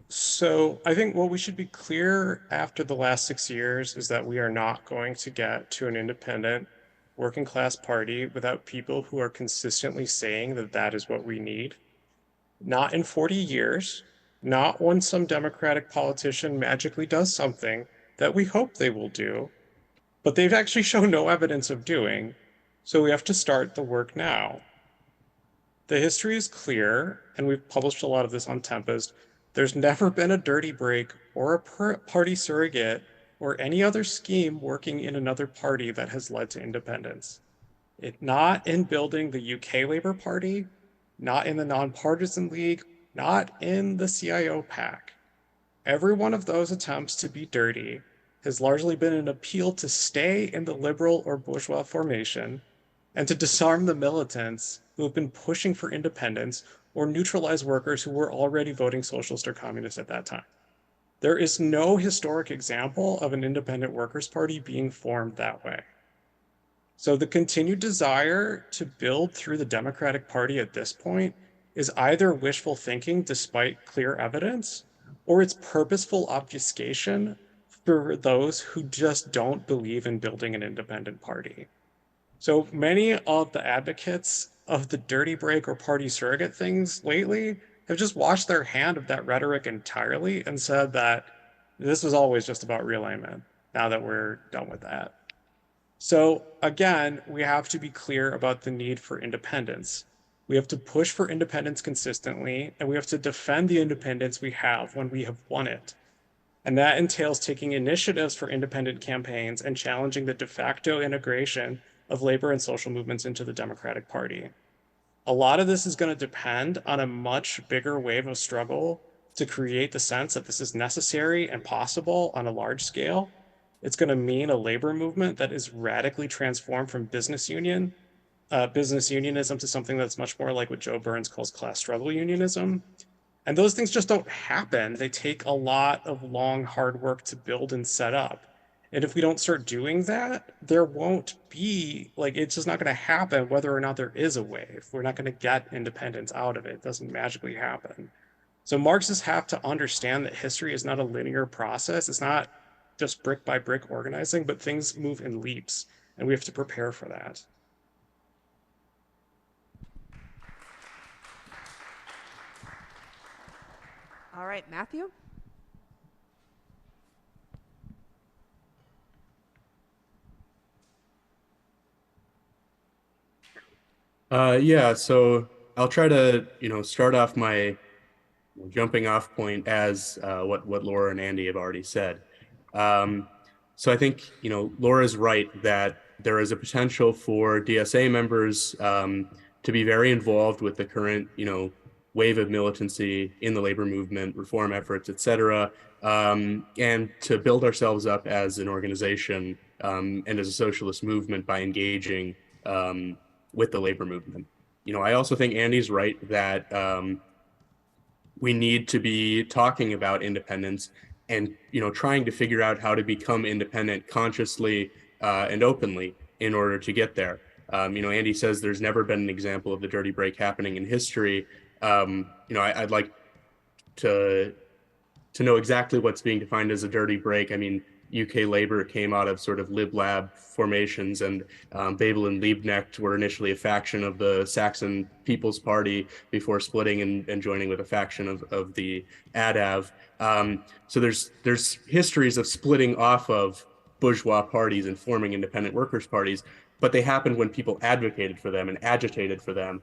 So I think what we should be clear after the last 6 years is that we are not going to get to an independent working class party without people who are consistently saying that that is what we need. Not in 40 years, not when some Democratic politician magically does something that we hope they will do, but they've actually shown no evidence of doing, so we have to start the work now. The history is clear, and we've published a lot of this on Tempest. There's never been a dirty break or a party surrogate or any other scheme working in another party that has led to independence. Not in building the UK Labour Party, not in the Nonpartisan League, not in the CIO PAC. Every one of those attempts to be dirty has largely been an appeal to stay in the liberal or bourgeois formation and to disarm the militants who have been pushing for independence or neutralize workers who were already voting socialist or communist at that time. There is no historic example of an independent workers' party being formed that way. So the continued desire to build through the Democratic Party at this point is either wishful thinking despite clear evidence, or it's purposeful obfuscation for those who just don't believe in building an independent party. So many of the advocates of the dirty break or party surrogate things lately have just washed their hand of that rhetoric entirely and said that this was always just about realignment now that we're done with that. So again, we have to be clear about the need for independence. We have to push for independence consistently, and we have to defend the independence we have when we have won it. And that entails taking initiatives for independent campaigns and challenging the de facto integration of labor and social movements into the Democratic Party. A lot of this is going to depend on a much bigger wave of struggle to create the sense that this is necessary and possible on a large scale. It's going to mean a labor movement that is radically transformed from business unionism to something that's much more like what Joe Burns calls class struggle unionism. And those things just don't happen. They take a lot of long, hard work to build and set up. And if we don't start doing that, there won't be, it's just not going to happen whether or not there is a wave. We're not going to get independence out of it. It doesn't magically happen. So Marxists have to understand that history is not a linear process. It's not just brick by brick organizing, but things move in leaps, and we have to prepare for that. All right, Mathew? Yeah, so I'll try to, start off my jumping off point as what Laura and Andy have already said. So I think, Laura's right that there is a potential for DSA members to be very involved with the current, wave of militancy in the labor movement, reform efforts, et cetera, and to build ourselves up as an organization and as a socialist movement by engaging with the labor movement. I also think Andy's right that we need to be talking about independence and trying to figure out how to become independent consciously and openly in order to get there. Andy says there's never been an example of the dirty break happening in history. I'd like to know exactly what's being defined as a dirty break. I mean, UK Labour came out of sort of lib-lab formations, and Babel and Liebknecht were initially a faction of the Saxon People's Party before splitting and joining with a faction of the ADAV. So there's histories of splitting off of bourgeois parties and forming independent workers' parties, but they happened when people advocated for them and agitated for them.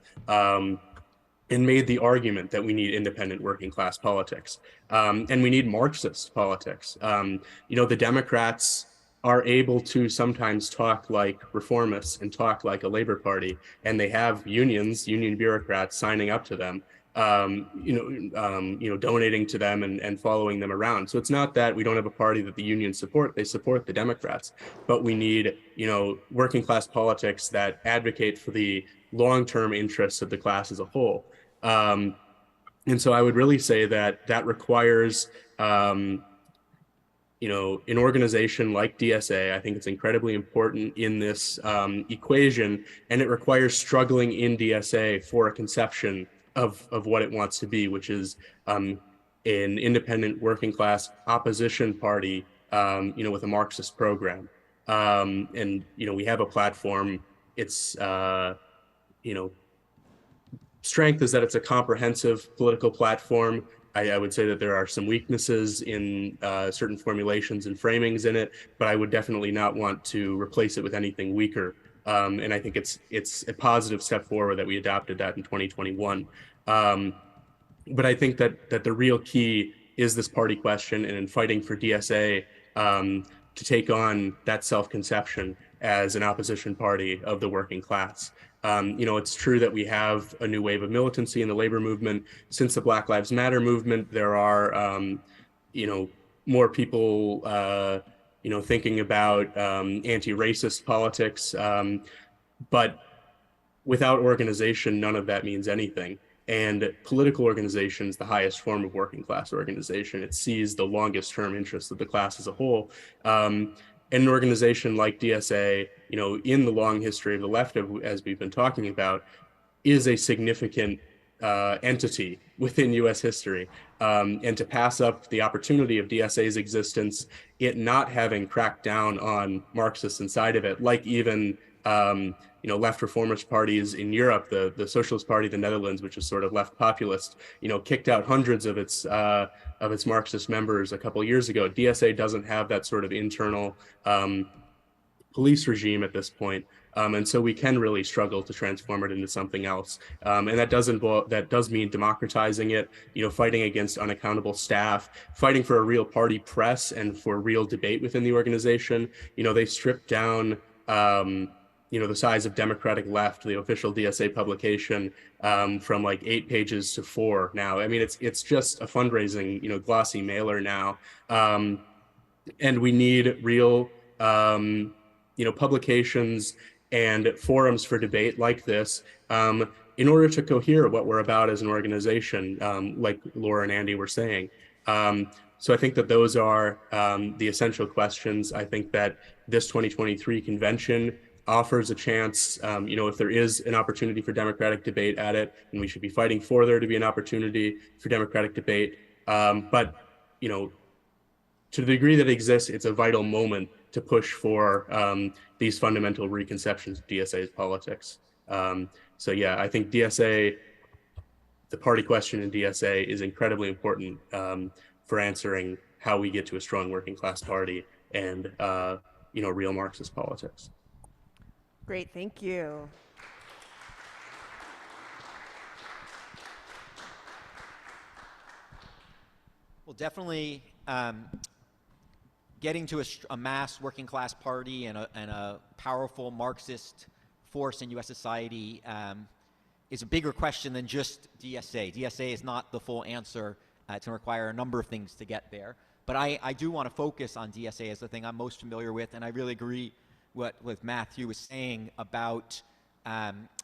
And made the argument that we need independent working class politics. And we need Marxist politics. The Democrats are able to sometimes talk like reformists and talk like a labor party, and they have union bureaucrats signing up to them, donating to them and following them around. So it's not that we don't have a party that the unions support, they support the Democrats, but we need, working class politics that advocate for the long-term interests of the class as a whole. And so I would really say that requires, an organization like DSA. I think it's incredibly important in this equation, and it requires struggling in DSA for a conception of what it wants to be, which is an independent working class opposition party, with a Marxist program. And, we have a platform. It's, strength is that it's a comprehensive political platform. I would say that there are some weaknesses in certain formulations and framings in it, but I would definitely not want to replace it with anything weaker. And I think it's a positive step forward that we adopted that in 2021. But I think that the real key is this party question, and in fighting for DSA to take on that self-conception as an opposition party of the working class. It's true that we have a new wave of militancy in the labor movement. Since the Black Lives Matter movement, there are, more people, thinking about anti-racist politics. But without organization, none of that means anything. And political organization is the highest form of working class organization. It sees the longest term interests of the class as a whole. And an organization like DSA, in the long history of the left, as we've been talking about, is a significant entity within U.S. history. And to pass up the opportunity of DSA's existence, it not having cracked down on Marxists inside of it, like even left reformist parties in Europe, the Socialist Party of the Netherlands, which is sort of left populist, kicked out hundreds of its Marxist members a couple of years ago. DSA doesn't have that sort of internal police regime at this point. And so we can really struggle to transform it into something else. And that does mean democratizing it, fighting against unaccountable staff, fighting for a real party press and for real debate within the organization. They stripped down the size of Democratic Left, the official DSA publication, from like 8 pages to 4 now. I mean, it's just a fundraising, glossy mailer now. And we need real, publications and forums for debate like this in order to cohere what we're about as an organization, like Laura and Andy were saying. So I think that those are the essential questions. I think that this 2023 convention offers a chance, if there is an opportunity for democratic debate at it, and we should be fighting for there to be an opportunity for democratic debate. But, to the degree that it exists, it's a vital moment to push for these fundamental reconceptions of DSA's politics. So yeah, I think DSA, the party question in DSA is incredibly important for answering how we get to a strong working class party and, real Marxist politics. Great, thank you. Well, definitely getting to a mass working class party and a powerful Marxist force in U.S. society is a bigger question than just DSA. DSA is not the full answer. It's going to require a number of things to get there. But I do want to focus on DSA as the thing I'm most familiar with, and I really agree with Mathew was saying about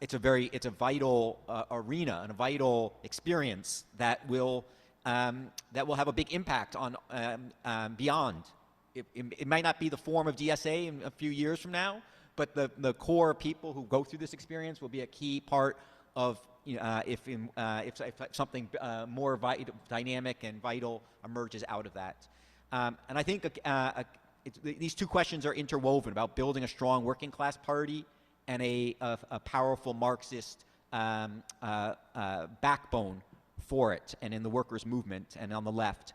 it's a vital arena and a vital experience that will have a big impact on beyond. It might not be the form of DSA in a few years from now, but the core people who go through this experience will be a key part of if something more dynamic and vital emerges out of that. And I think these two questions are interwoven about building a strong working class party and a powerful Marxist backbone for it, and in the workers' movement and on the left.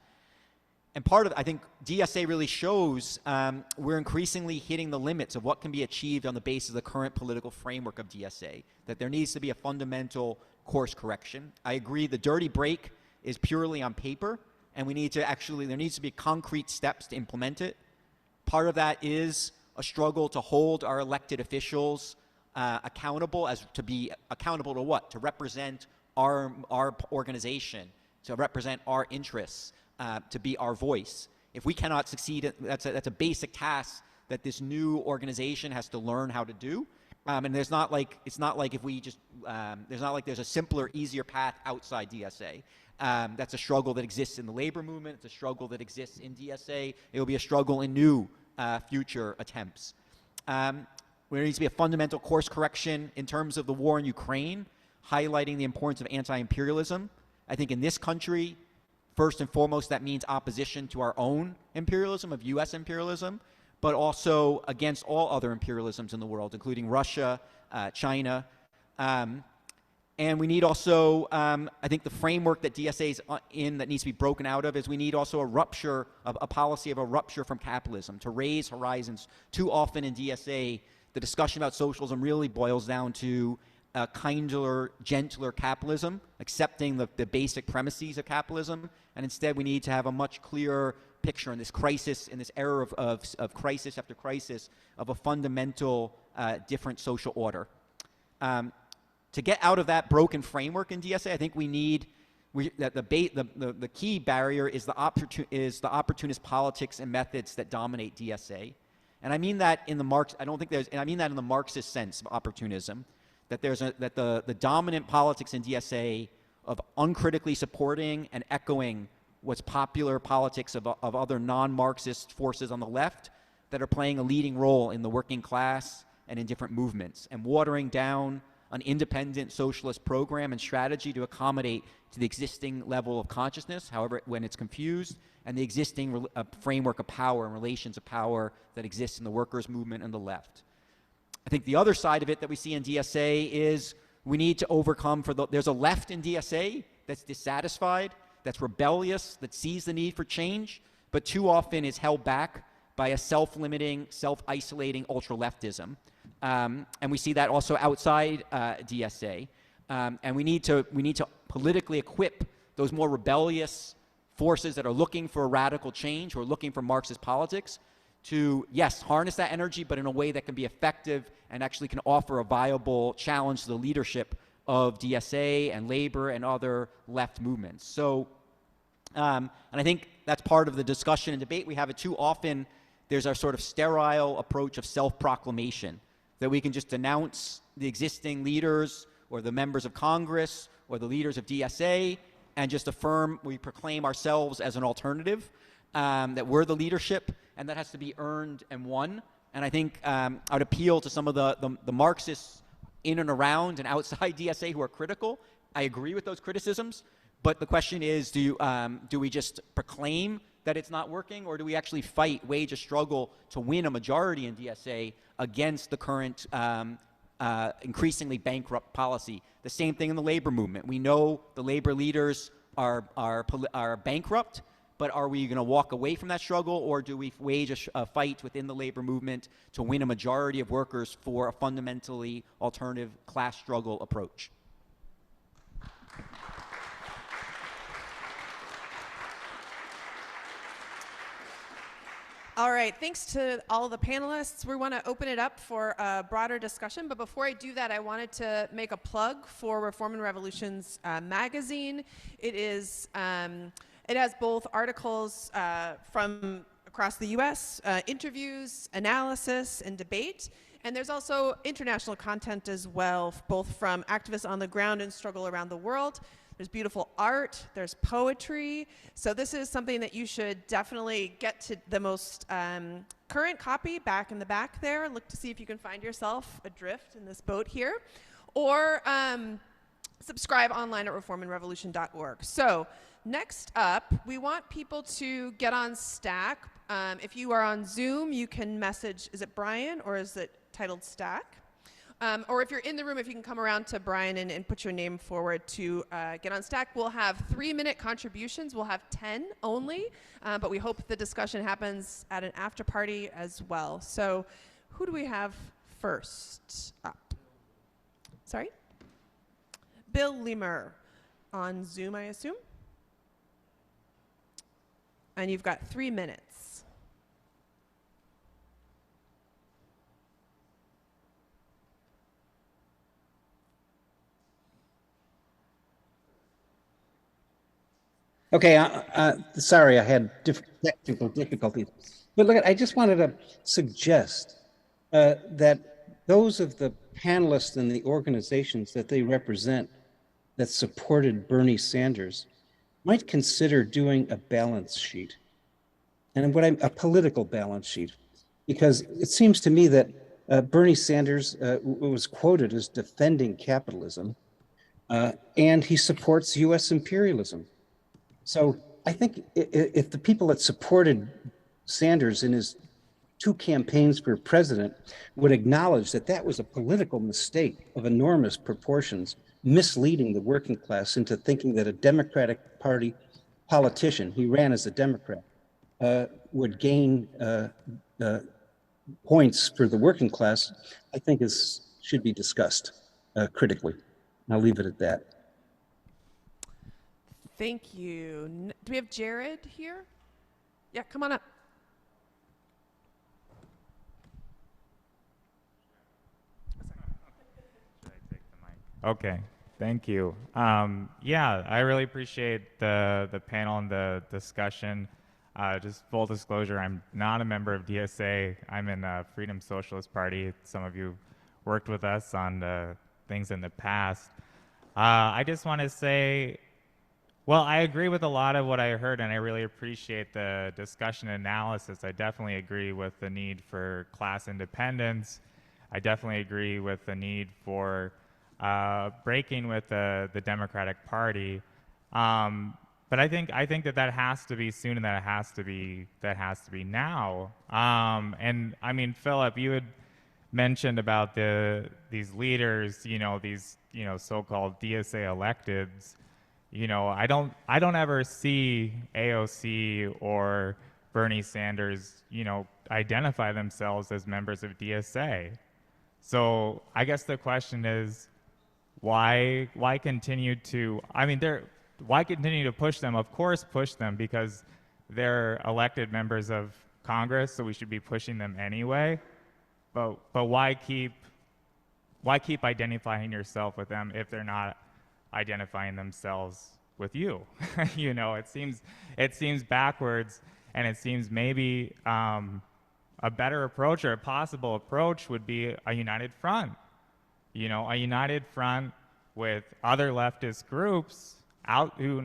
And part of, I think, DSA really shows we're increasingly hitting the limits of what can be achieved on the basis of the current political framework of DSA, that there needs to be a fundamental course correction. I agree the dirty break is purely on paper, and there needs to be concrete steps to implement it. Part of that is a struggle to hold our elected officials accountable, to be accountable to what? To represent our organization, to represent our interests, to be our voice. If we cannot succeed, that's a basic task that this new organization has to learn how to do. And it's not like if we just there's a simpler, easier path outside DSA. That's a struggle that exists in the labor movement. It's a struggle that exists in DSA. It will be a struggle in new future attempts. There needs to be a fundamental course correction in terms of the war in Ukraine, highlighting the importance of anti-imperialism. I think in this country, first and foremost, that means opposition to our own imperialism, of U.S. imperialism, but also against all other imperialisms in the world, including Russia, China. And we need also, I think the framework that DSA is in that needs to be broken out of is we need also a policy of a rupture from capitalism, to raise horizons. Too often in DSA, the discussion about socialism really boils down to a kinder, gentler capitalism, accepting the basic premises of capitalism, and instead we need to have a much clearer picture in this crisis, in this era of crisis after crisis, of a fundamental different social order. To get out of that broken framework in DSA, I think the key barrier is the opportunist politics and methods that dominate DSA, and I mean that in the Marxist sense of opportunism. That the dominant politics in DSA of uncritically supporting and echoing what's popular politics of other non-Marxist forces on the left that are playing a leading role in the working class and in different movements, and watering down an independent socialist program and strategy to accommodate to the existing level of consciousness, however, when it's confused, and the existing framework of power and relations of power that exists in the workers' movement and the left. I think the other side of it that we see in DSA is we need to overcome there's a left in DSA that's dissatisfied, that's rebellious, that sees the need for change, but too often is held back by a self-limiting, self-isolating ultra-leftism. And we see that also outside DSA. And we need to politically equip those more rebellious forces that are looking for a radical change, who are looking for Marxist politics, to, yes, harness that energy, but in a way that can be effective and actually can offer a viable challenge to the leadership of DSA and labor and other left movements. So, and I think that's part of the discussion and debate we have. It too often, there's our sort of sterile approach of self-proclamation, that we can just denounce the existing leaders or the members of Congress or the leaders of DSA and just affirm, we proclaim ourselves as an alternative, that we're the leadership, and that has to be earned and won. And I think I would appeal to some of the Marxists in and around and outside DSA who are critical. I agree with those criticisms, but the question is, do we just proclaim that it's not working, or do we actually wage a struggle to win a majority in DSA against the current increasingly bankrupt policy? The same thing in the labor movement. We know the labor leaders are bankrupt, but are we going to walk away from that struggle, or do we wage a fight within the labor movement to win a majority of workers for a fundamentally alternative class struggle approach? All right, thanks to all the panelists. We want to open it up for a broader discussion, but before I do that, I wanted to make a plug for Reform and Revolution's magazine. It has both articles from across the US, interviews, analysis, and debate, and there's also international content as well, both from activists on the ground and struggle around the world. There's beautiful art, there's poetry. So this is something that you should definitely get to the most current copy back in the back there. Look to see if you can find yourself adrift in this boat here. Or subscribe online at reformandrevolution.org. So next up, we want people to get on Stack. If you are on Zoom, you can message, is it Brian or is it titled Stack? Or if you're in the room, if you can come around to Brian and put your name forward to get on Stack. We'll have 3-minute contributions. We'll have 10 only, but we hope the discussion happens at an after party as well. So who do we have first up? Sorry? Bill Lemur on Zoom, I assume. And you've got 3 minutes. Okay, sorry, I had technical difficulties. But look, I just wanted to suggest that those of the panelists and the organizations that they represent that supported Bernie Sanders might consider doing a balance sheet, and a political balance sheet, because it seems to me that Bernie Sanders was quoted as defending capitalism, and he supports U.S. imperialism. So I think if the people that supported Sanders in his 2 campaigns for president would acknowledge that that was a political mistake of enormous proportions, misleading the working class into thinking that a Democratic Party politician, he ran as a Democrat, would gain points for the working class, I think should be discussed critically. And I'll leave it at that. Thank you. Do we have Jared here? Yeah, come on up. Should I take the mic? Okay, thank you. Yeah, I really appreciate the panel and the discussion. Just full disclosure, I'm not a member of DSA. I'm in Freedom Socialist Party. Some of you worked with us on things in the past. I just want to say, well, I agree with a lot of what I heard, and I really appreciate the discussion and analysis. I definitely agree with the need for class independence. I definitely agree with the need for breaking with the Democratic Party. But I think that has to be soon, and that has to be now. And I mean, Philip, you had mentioned about these leaders, these so-called DSA electeds. I don't ever see AOC or Bernie Sanders, identify themselves as members of DSA. So I guess the question is, why continue to? I mean, why continue to push them? Of course, push them because they're elected members of Congress, so we should be pushing them anyway. But why keep identifying yourself with them if they're not identifying themselves with you? It seems backwards, and it seems maybe a better approach or a possible approach would be a united front. A united front with other leftist groups out who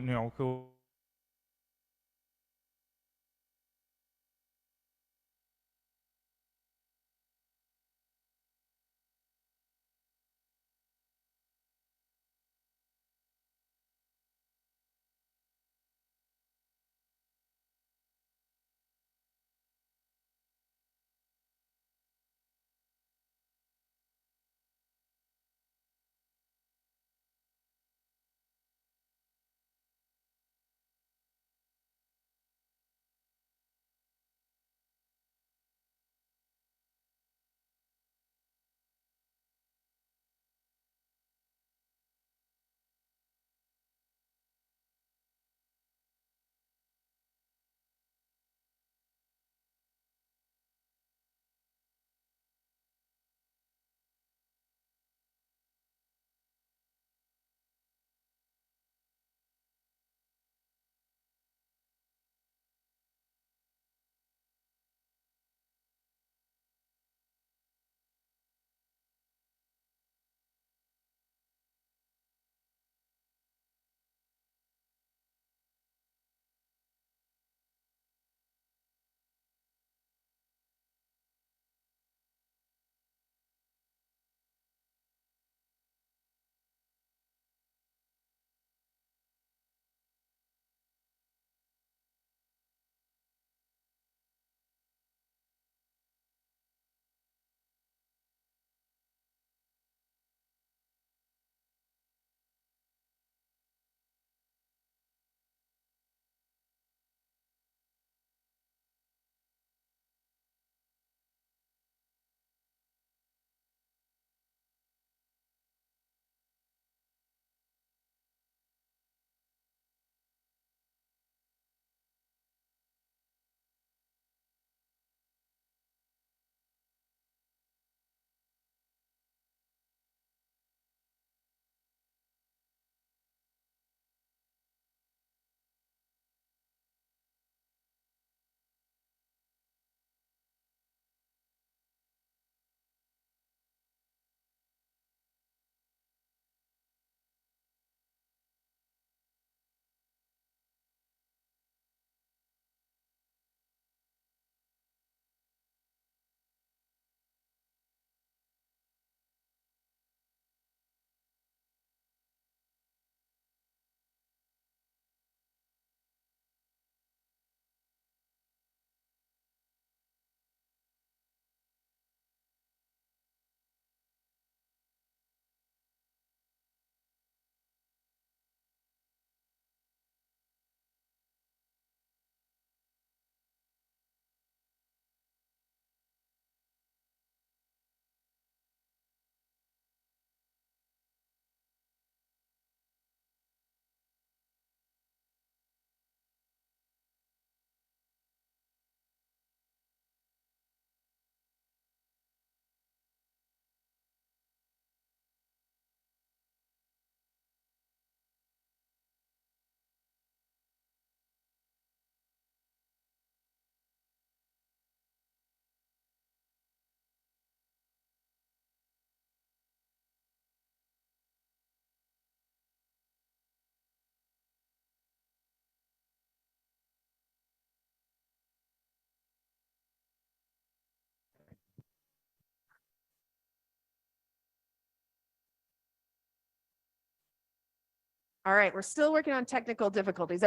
All right, we're still working on technical difficulties.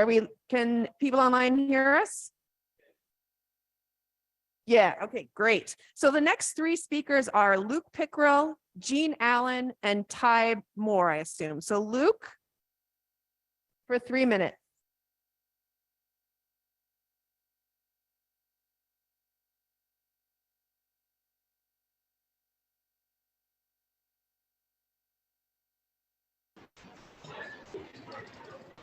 Can people online hear us? Yeah, okay, great. So the next three speakers are Luke Pickrell, Jean Allen, and Ty Moore, I assume. So Luke, for 3 minutes.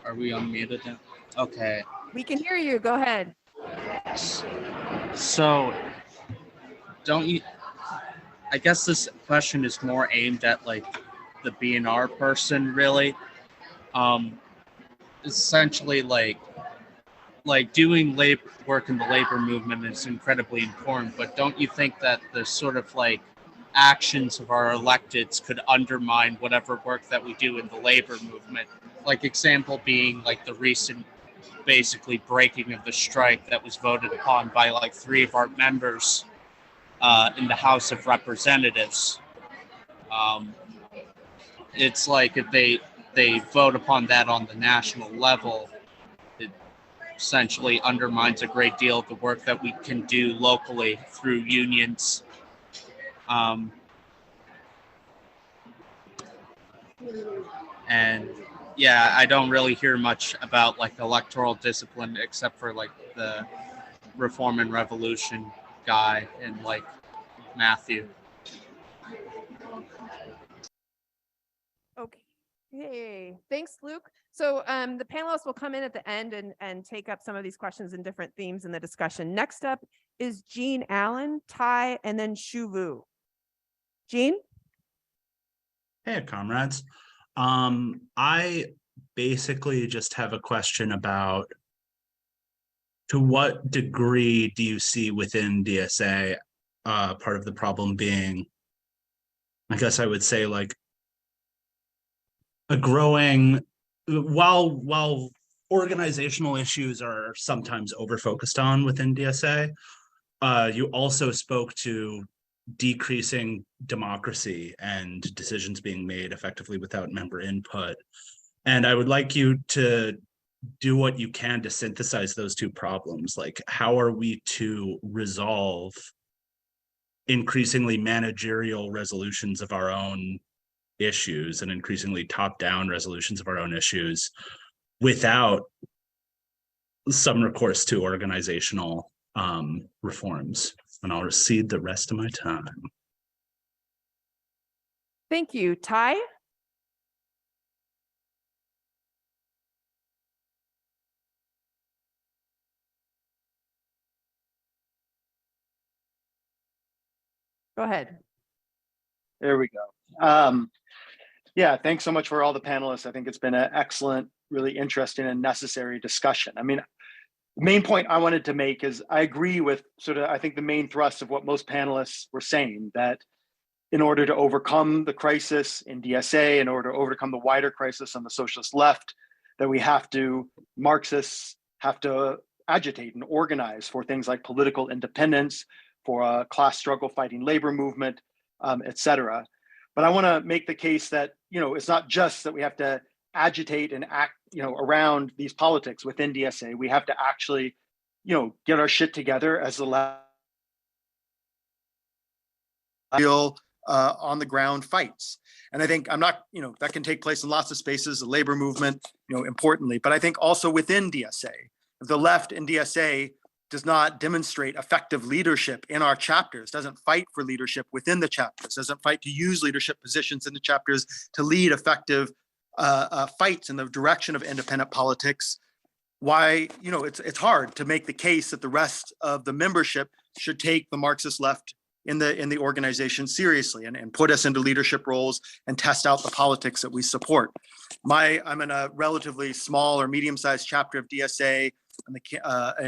Are we unmuted now? Okay. We can hear you, go ahead. So, don't you, I guess this question is more aimed at like the B&R person, really. Essentially, like doing labor work in the labor movement is incredibly important, but don't you think that the sort of like actions of our electeds could undermine whatever work that we do in the labor movement? Like example being like the recent basically breaking of the strike that was voted upon by like 3 of our members in the House of Representatives. It's like if they vote upon that on the national level, it essentially undermines a great deal of the work that we can do locally through unions. And yeah, I don't really hear much about like electoral discipline except for like the Reform and Revolution guy and like Mathew. Okay, thanks, Luke. So the panelists will come in at the end and take up some of these questions and different themes in the discussion. Next up is Jean Allen, Ty, and then Shu Vu. Jean? Hey, comrades. I basically just have a question about to what degree do you see within DSA part of the problem being, I guess I would say, like a growing, while organizational issues are sometimes over-focused on within DSA, you also spoke to decreasing democracy and decisions being made effectively without member input. And I would like you to do what you can to synthesize those two problems. Like, how are we to resolve increasingly managerial resolutions of our own issues and increasingly top-down resolutions of our own issues without some recourse to organizational reforms? And I'll cede the rest of my time. Thank you. Ty? Go ahead. There we go. Yeah, thanks so much for all the panelists. I think it's been an excellent, really interesting and necessary discussion. I mean, the main point I wanted to make is I agree with sort of, I think the main thrust of what most panelists were saying, that in order to overcome the crisis in DSA, in order to overcome the wider crisis on the socialist left, that we have to, Marxists have to agitate and organize for things like political independence, for a class struggle fighting labor movement, et cetera. But I want to make the case that, you know, it's not just that we have to agitate and act, you know, around these politics within DSA. We have to actually, you know, get our shit together as the left, real on the ground fights. And I think I'm not, you know, that can take place in lots of spaces, the labor movement, you know, importantly, but I think also within DSA, if the left in DSA does not demonstrate effective leadership in our chapters, doesn't fight for leadership within the chapters, doesn't fight to use leadership positions in the chapters to lead effective fights in the direction of independent politics, why, you know, it's hard to make the case that the rest of the membership should take the Marxist left in the organization seriously and put us into leadership roles and test out the politics that we support. I'm in a relatively small or medium-sized chapter of DSA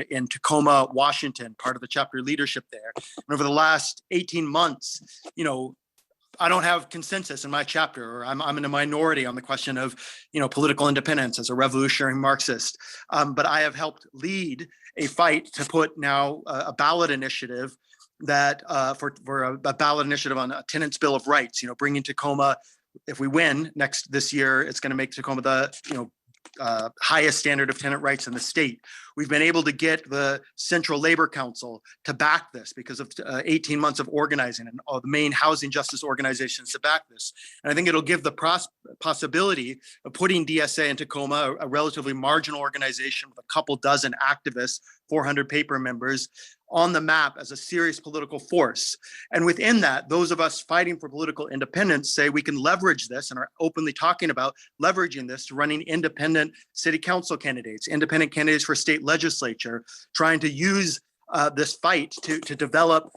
in Tacoma, Washington, part of the chapter leadership there. And over the last 18 months, you know, I don't have consensus in my chapter, or I'm in a minority on the question of, you know, political independence as a revolutionary Marxist. But I have helped lead a fight to put now a ballot initiative that for a ballot initiative on a tenants' bill of rights. You know, bringing Tacoma, if we win this year, it's going to make Tacoma the, you know, highest standard of tenant rights in the state. We've been able to get the Central Labor Council to back this because of 18 months of organizing and all the main housing justice organizations to back this. And I think it'll give the possibility of putting DSA in Tacoma, a relatively marginal organization with a couple dozen activists, 400 paper members, on the map as a serious political force. And within that, those of us fighting for political independence say we can leverage this and are openly talking about leveraging this to running independent city council candidates, independent candidates for state legislature, trying to use this fight to develop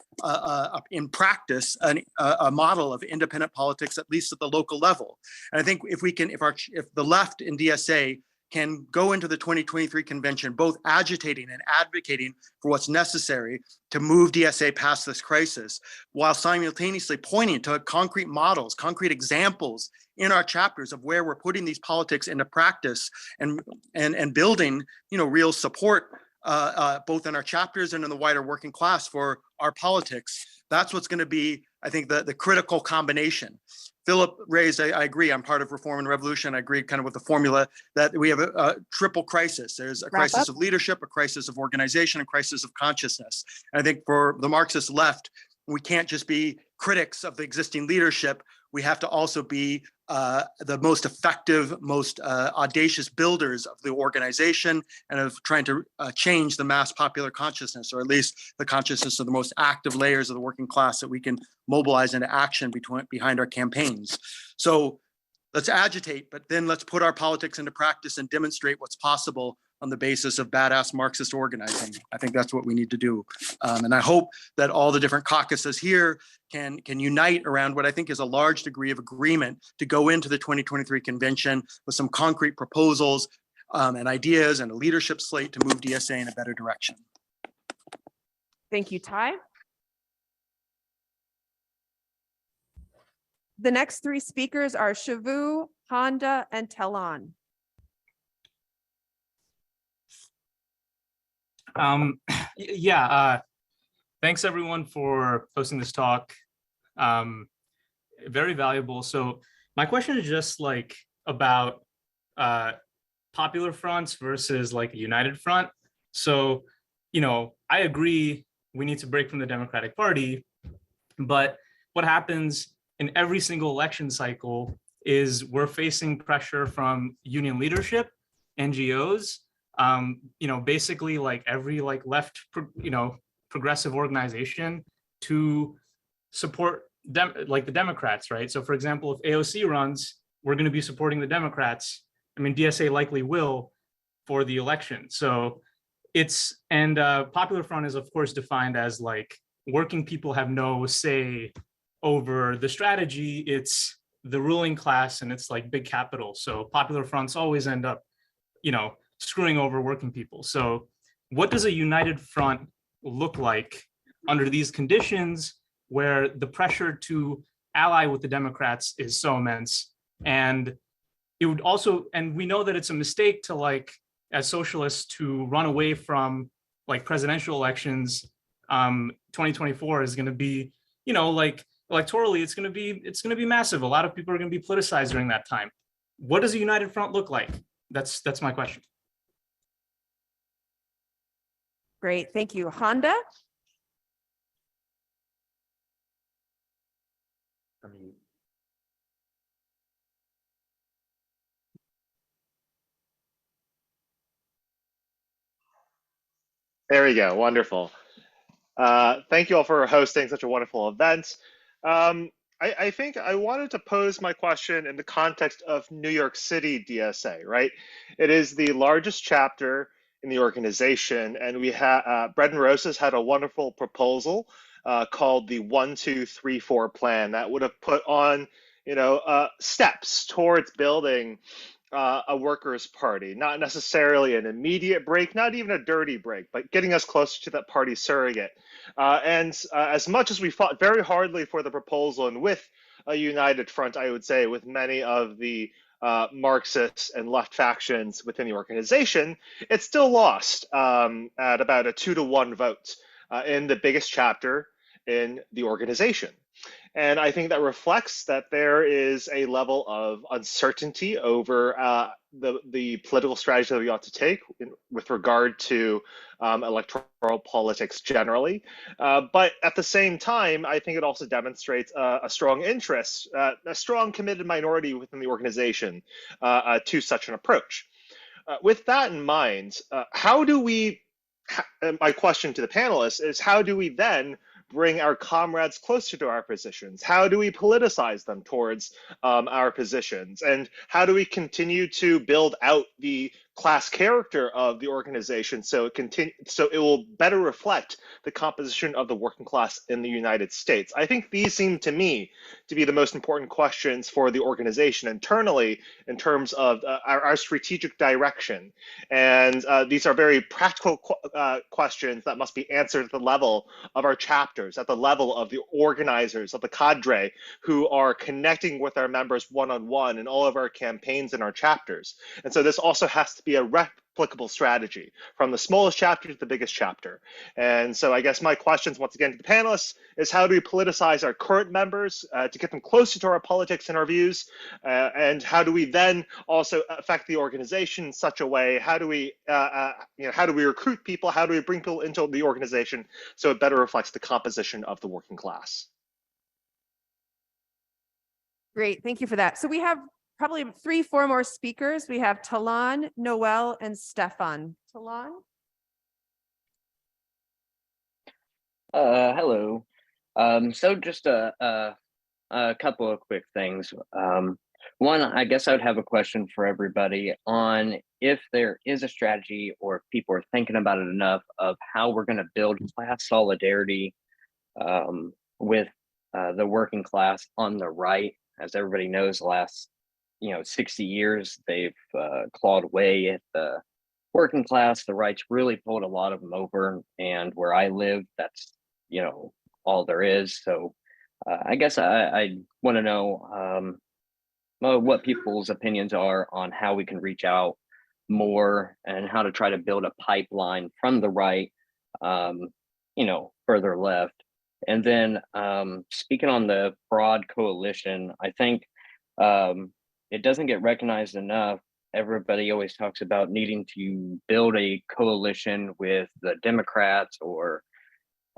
in practice a model of independent politics, at least at the local level. And I think if the left in DSA can go into the 2023 convention, both agitating and advocating for what's necessary to move DSA past this crisis, while simultaneously pointing to concrete models, concrete examples in our chapters of where we're putting these politics into practice and building, real support both in our chapters and in the wider working class for our politics. That's what's going to be, I think, the critical combination. Philip raised, I agree, I'm part of Reform and Revolution. I agree kind of with the formula that we have a triple crisis. There's a crisis of leadership, a crisis of organization, and crisis of consciousness. And I think for the Marxist left, we can't just be critics of the existing leadership. We have to also be the most effective, most audacious builders of the organization and of trying to change the mass popular consciousness, or at least the consciousness of the most active layers of the working class that we can mobilize into action behind our campaigns. So let's agitate, but then let's put our politics into practice and demonstrate what's possible on the basis of badass Marxist organizing. I think that's what we need to do. And I hope that all the different caucuses here can unite around what I think is a large degree of agreement to go into the 2023 convention with some concrete proposals and ideas and a leadership slate to move DSA in a better direction. Thank you, Ty. The next three speakers are Shavu, Honda, and Telon. Thanks everyone for hosting this talk. Very valuable. So my question is just like about popular fronts versus like a united front. So, I agree we need to break from the Democratic Party, but what happens in every single election cycle is we're facing pressure from union leadership, NGOs, basically like every left, progressive organization to support the Democrats, right? So for example, if AOC runs, we're going to be supporting the Democrats. I mean, DSA likely will for the election. So Popular Front is of course defined as like working people have no say over the strategy. It's the ruling class and it's like big capital. So Popular Fronts always end up, screwing over working people. So what does a united front look like under these conditions where the pressure to ally with the Democrats is so immense? And it would also, and we know that it's a mistake to as socialists to run away from presidential elections. 2024 is going to be, electorally, it's going to be massive. A lot of people are going to be politicized during that time. What does a united front look like? That's my question. Great, thank you. Honda? There we go, wonderful. Thank you all for hosting such a wonderful event. I think I wanted to pose my question in the context of New York City DSA, right? It is the largest chapter in the organization, and we had Bread and Roses had a wonderful proposal called the 1, 2, 3, 4 plan that would have put on, steps towards building a workers' party, not necessarily an immediate break, not even a dirty break, but getting us closer to that party surrogate. As much as we fought very hardly for the proposal and with a united front, I would say, with many of the Marxists and left factions within the organization, it still lost at about a 2-to-1 vote in the biggest chapter in the organization. And I think that reflects that there is a level of uncertainty over the political strategy that we ought to take with regard to electoral politics generally. But at the same time, I think it also demonstrates a strong interest, a strong committed minority within the organization to such an approach. With that in mind, how do we, my question to the panelists is, how do we then bring our comrades closer to our positions? How do we politicize them towards our positions? And how do we continue to build out the class character of the organization so it will better reflect the composition of the working class in the United States? I think these seem to me to be the most important questions for the organization internally in terms of our strategic direction. And these are very practical questions that must be answered at the level of our chapters, at the level of the organizers, of the cadre who are connecting with our members one-on-one in all of our campaigns and our chapters. And so this also has to be a replicable strategy from the smallest chapter to the biggest chapter. And so I guess my questions once again to the panelists is, how do we politicize our current members to get them closer to our politics and our views? And how do we then also affect the organization in such a way? How do we, how do we recruit people? How do we bring people into the organization so it better reflects the composition of the working class? Great, thank you for that. So we have probably 3-4 more speakers. We have Talon, Noel, and Stefan. Talon? Hello. So just a couple of quick things. One, I guess I would have a question for everybody on if there is a strategy or if people are thinking about it enough of how we're going to build class solidarity with the working class on the right. As everybody knows, the last 60 years, they've clawed away at the working class. The right's really pulled a lot of them over, and where I live, that's all there is. So I guess I want to know what people's opinions are on how we can reach out more and how to try to build a pipeline from the right, further left. And then speaking on the broad coalition, I think it doesn't get recognized enough. Everybody always talks about needing to build a coalition with the Democrats or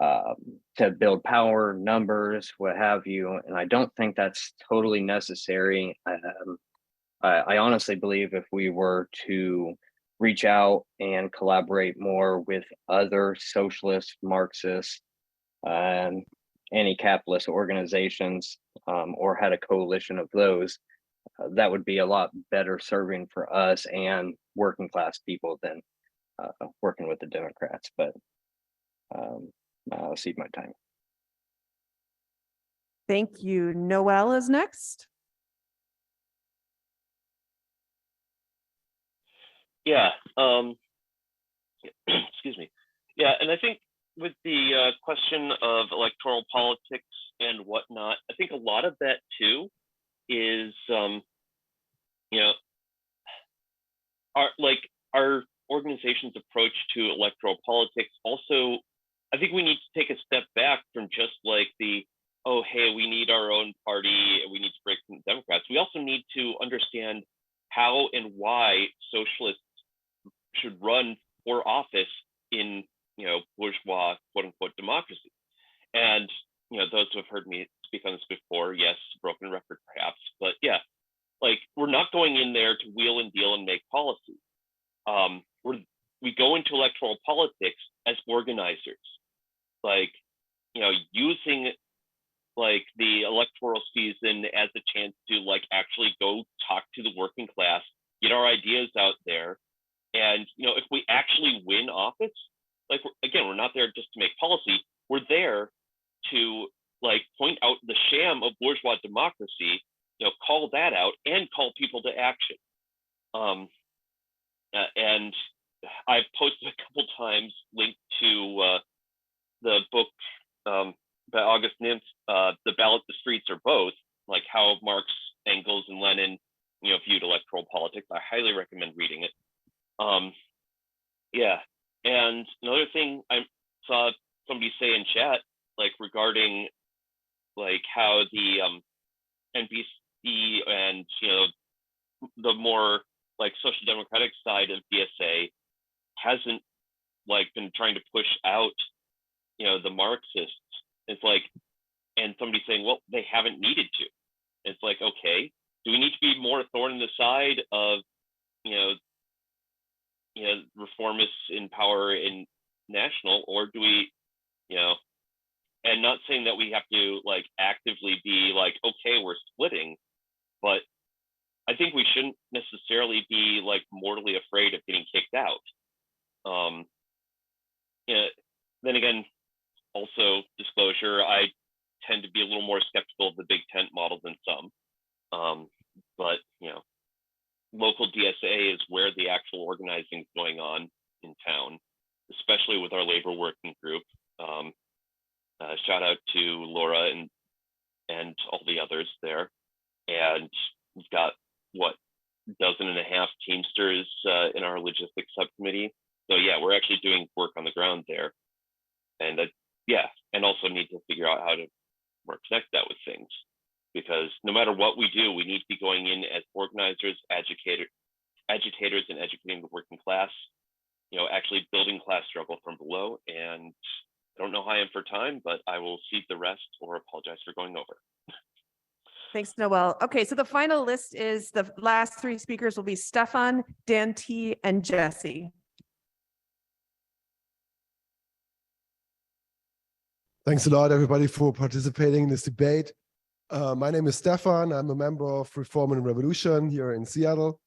to build power, numbers, what have you. And I don't think that's totally necessary. I honestly believe if we were to reach out and collaborate more with other socialist, Marxist, anti-capitalist organizations, or had a coalition of those, that would be a lot better serving for us and working class people than working with the Democrats. But I'll cede my time. Thank you. Noel is next. Yeah. Excuse me. Yeah, and I think with the question of electoral politics and whatnot, I think a lot of that too is, our organization's approach to electoral politics. Also, I think we need to take a step back from just like oh, hey, we need our own party, we need to break from the Democrats. We also need to understand how and why socialists should run for office in, bourgeois, quote unquote, democracy. And, those who have heard me speak on this before, yes, broken record perhaps, but yeah, we're not going in there to wheel and deal and make policy. We go into electoral politics as organizers, using the electoral season as a chance to actually go talk to the working class, get our ideas out there. And, if we actually win office, we're not there just to make policy. We're there to point out the sham of bourgeois democracy, call that out and call people to action. And I've posted a couple times linked to the book by August Nymph, The Ballot, the Streets Are Both, how Marx, Engels, and Lenin, viewed electoral politics. I highly recommend reading it. Yeah, and another thing I saw somebody say in chat, like regarding like how the NBC and the more like social democratic side of DSA hasn't like been trying to push out the Marxists. It's like, and somebody saying, well, they haven't needed to. It's like, okay, do we need to be more a thorn in the side of reformists in power in national, or do we and not saying that we have to like actively be like, okay, we're splitting, but I think we shouldn't necessarily be like mortally afraid of getting kicked out. Then again, also disclosure, I tend to be a little more skeptical of the big tent model than some. But local DSA is where the actual organizing is going on in town, especially with our labor working group. Shout out to Laura and all the others there. And we've got what, 12.5 Teamsters in our logistics subcommittee. So yeah, we're actually doing work on the ground there. And and also need to figure out how to more connect that with things, because no matter what we do, we need to be going in as organizers, agitators, and educating the working class, actually building class struggle from below. And I don't know how I am for time, but I will cede the rest or apologize for going over. Thanks, Noel. Okay, so the final list is the last 3 speakers will be Stefan, Dan T, and Jesse. Thanks a lot, everybody, for participating in this debate. My name is Stefan. I'm a member of Reform and Revolution here in Seattle.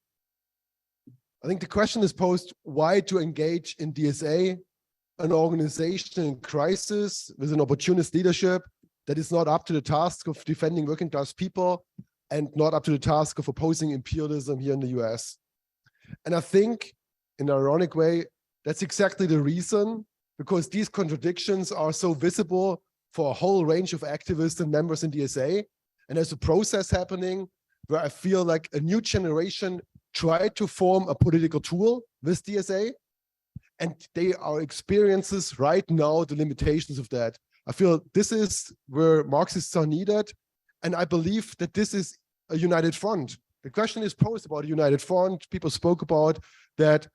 I think the question is posed, why to engage in DSA, an organization in crisis with an opportunist leadership that is not up to the task of defending working class people and not up to the task of opposing imperialism here in the US. And I think, in an ironic way, that's exactly the reason, because these contradictions are so visible for a whole range of activists and members in DSA. And there's a process happening where I feel like a new generation tried to form a political tool with DSA, and they are experiences right now the limitations of that. I feel this is where Marxists are needed, and I believe that this is a united front. The question is posed about a united front. People spoke about that.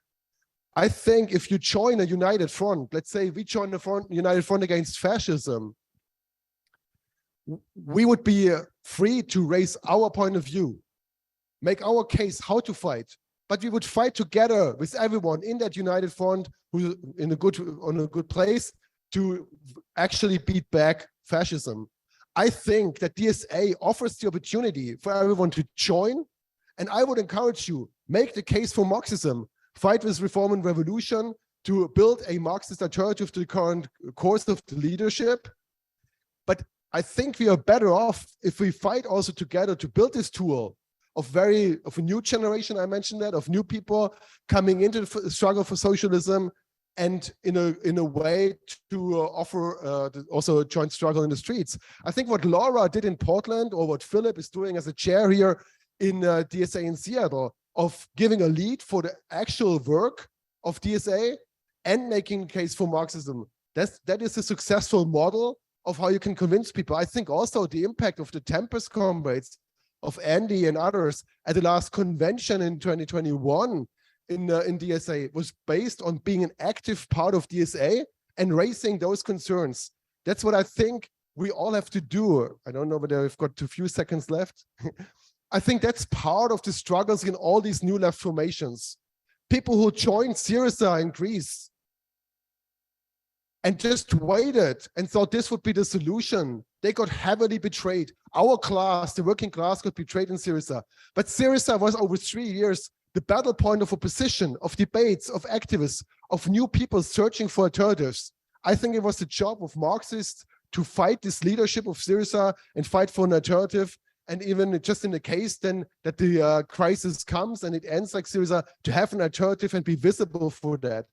I think if you join a united front, let's say we join the united front against fascism, we would be free to raise our point of view, make our case how to fight, but we would fight together with everyone in that united front who's on a good place to actually beat back fascism. I think that DSA offers the opportunity for everyone to join, and I would encourage you, make the case for Marxism, fight with Reform and Revolution to build a Marxist alternative to the current course of the leadership. But I think we are better off if we fight also together to build this tool of a new generation, I mentioned that, of new people coming into the struggle for socialism, and in a way to offer also a joint struggle in the streets. I think what Laura did in Portland, or what Philip is doing as a chair here in DSA in Seattle, of giving a lead for the actual work of DSA and making a case for Marxism. That is a successful model of how you can convince people. I think also the impact of the Tempest comrades, of Andy and others at the last convention in 2021 in DSA was based on being an active part of DSA and raising those concerns. That's what I think we all have to do. I don't know whether I've got a few seconds left. I think that's part of the struggles in all these new left formations. People who joined Syriza in Greece and just waited and thought this would be the solution, they got heavily betrayed. Our class, the working class, got betrayed in Syriza. But Syriza was over 3 years the battle point of opposition, of debates, of activists, of new people searching for alternatives. I think it was the job of Marxists to fight this leadership of Syriza and fight for an alternative. And even just in the case then that the crisis comes and it ends like Syriza, to have an alternative and be visible for that.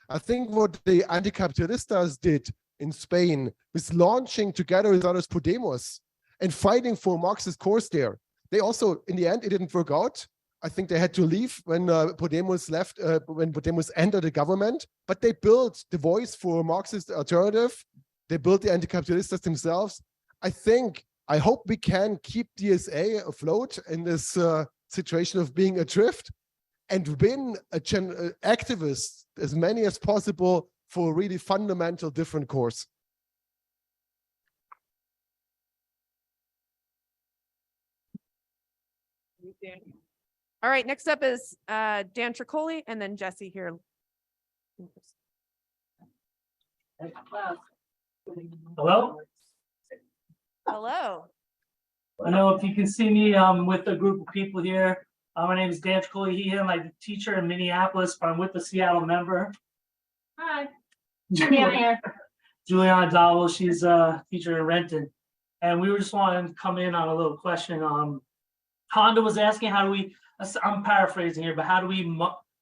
I think what the anti-capitalistas did in Spain with launching together with others Podemos and fighting for Marxist cause there. They also, in the end, it didn't work out. I think they had to leave when Podemos left, when Podemos entered the government, but they built the voice for Marxist alternative. They built the anti-capitalists themselves. I hope we can keep DSA afloat in this situation of being adrift and win activists, as many as possible, for a really fundamental different course. All right, next up is Dan Tricoli and then Jesse here. Hello? Hello. I don't know if you can see me with a group of people here. My name is Dan Tricoli. I'm a teacher in Minneapolis, but I'm with the Seattle member. Hi. Juliana Dowell, she's a teacher in Renton. And we were just wanting to come in on a little question. Honda was asking how do we, I'm paraphrasing here, but how do we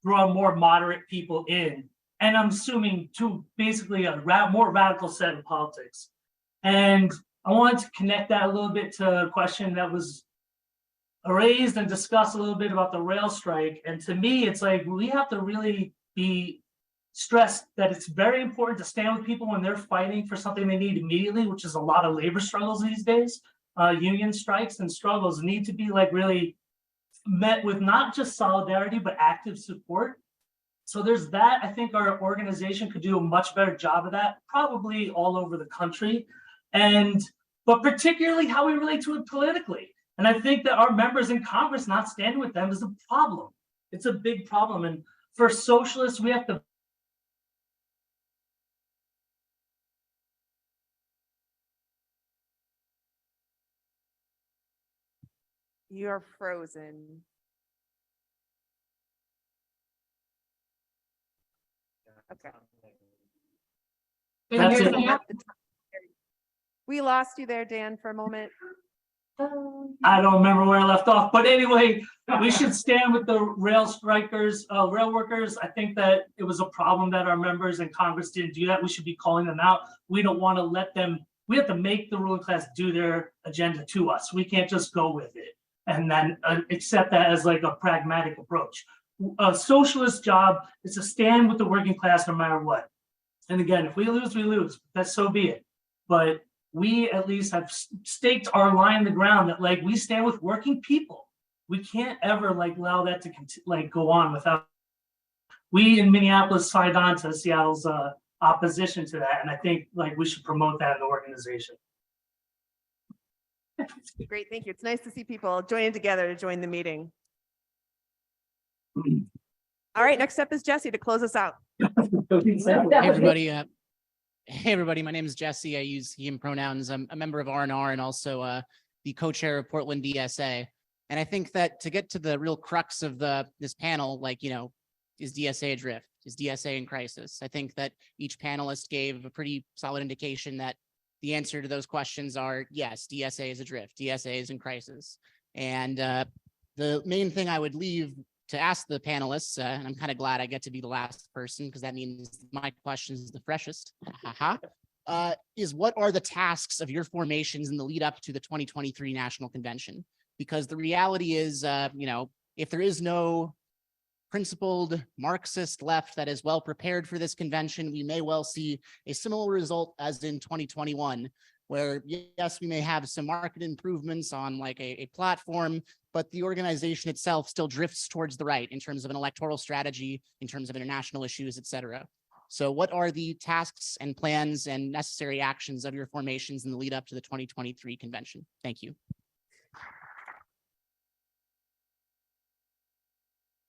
draw more moderate people in? And I'm assuming to basically a more radical set of politics. And I wanted to connect that a little bit to a question that was raised and discussed a little bit about the rail strike. And to me, it's like, we have to really be stressed that it's very important to stand with people when they're fighting for something they need immediately, which is a lot of labor struggles these days. Union strikes and struggles need to be like really met with not just solidarity, but active support. So there's that. I think our organization could do a much better job of that, probably all over the country. But particularly how we relate to it politically. And I think that our members in Congress not standing with them is a problem. It's a big problem. And for socialists, we have to You're frozen. Okay. That's it. We lost you there, Dan, for a moment. I don't remember where I left off, but anyway, we should stand with the rail strikers, rail workers. I think that it was a problem that our members in Congress didn't do that. We should be calling them out. We don't want to let them, we have to make the ruling class do their agenda to us. We can't just go with it and then accept that as like a pragmatic approach. A socialist job is to stand with the working class no matter what. And again, if we lose, we lose. That's so be it. But we at least have staked our line in the ground that like we stand with working people. We can't ever like allow that to like go on without. We in Minneapolis signed on to Seattle's opposition to that, and I think like we should promote that in the organization. Great, thank you. It's nice to see people joining together to join the meeting. All right, next up is Jesse to close us out. Hey everybody, my name is Jesse. I use he/him pronouns. I'm a member of R&R and also the co-chair of Portland DSA. And I think that to get to the real crux of this panel, like, you know, is DSA adrift? Is DSA in crisis? I think that each panelist gave a pretty solid indication that the answer to those questions are yes, DSA is adrift, DSA is in crisis. And the main thing I would leave to ask the panelists, and I'm kind of glad I get to be the last person because that means my question is the freshest, is what are the tasks of your formations in the lead up to the 2023 National Convention? Because the reality is, you know, if there is no principled Marxist left that is well prepared for this convention, we may well see a similar result as in 2021, where yes, we may have some market improvements on like a platform, but the organization itself still drifts towards the right in terms of an electoral strategy, in terms of international issues, et cetera. So what are the tasks and plans and necessary actions of your formations in the lead up to the 2023 convention? Thank you.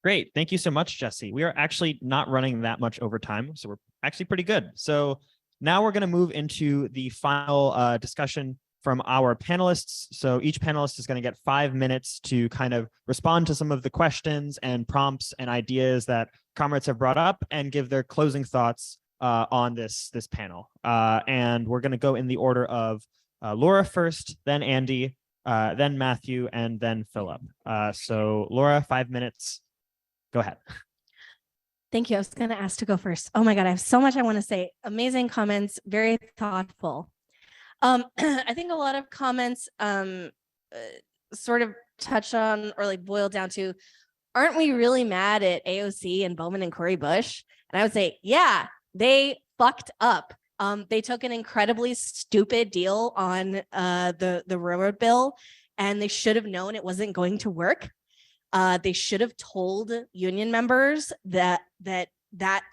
Great. Thank you so much, Jesse. We are actually not running that much overtime, so we're actually pretty good. So now we're going to move into the final discussion from our panelists. So each panelist is going to get 5 minutes to kind of respond to some of the questions and prompts and ideas that comrades have brought up and give their closing thoughts on this panel. And we're going to go in the order of Laura first, then Andy, then Mathew, and then Philip. So Laura, 5 minutes. Go ahead. Thank you. I was going to ask to go first. Oh my God, I have so much I want to say. Amazing comments, very thoughtful. I think a lot of comments sort of touch on or like boil down to, aren't we really mad at AOC and Bowman and Cori Bush? And I would say, yeah, they fucked up. They took an incredibly stupid deal on the railroad bill, and they should have known it wasn't going to work. They should have told union members that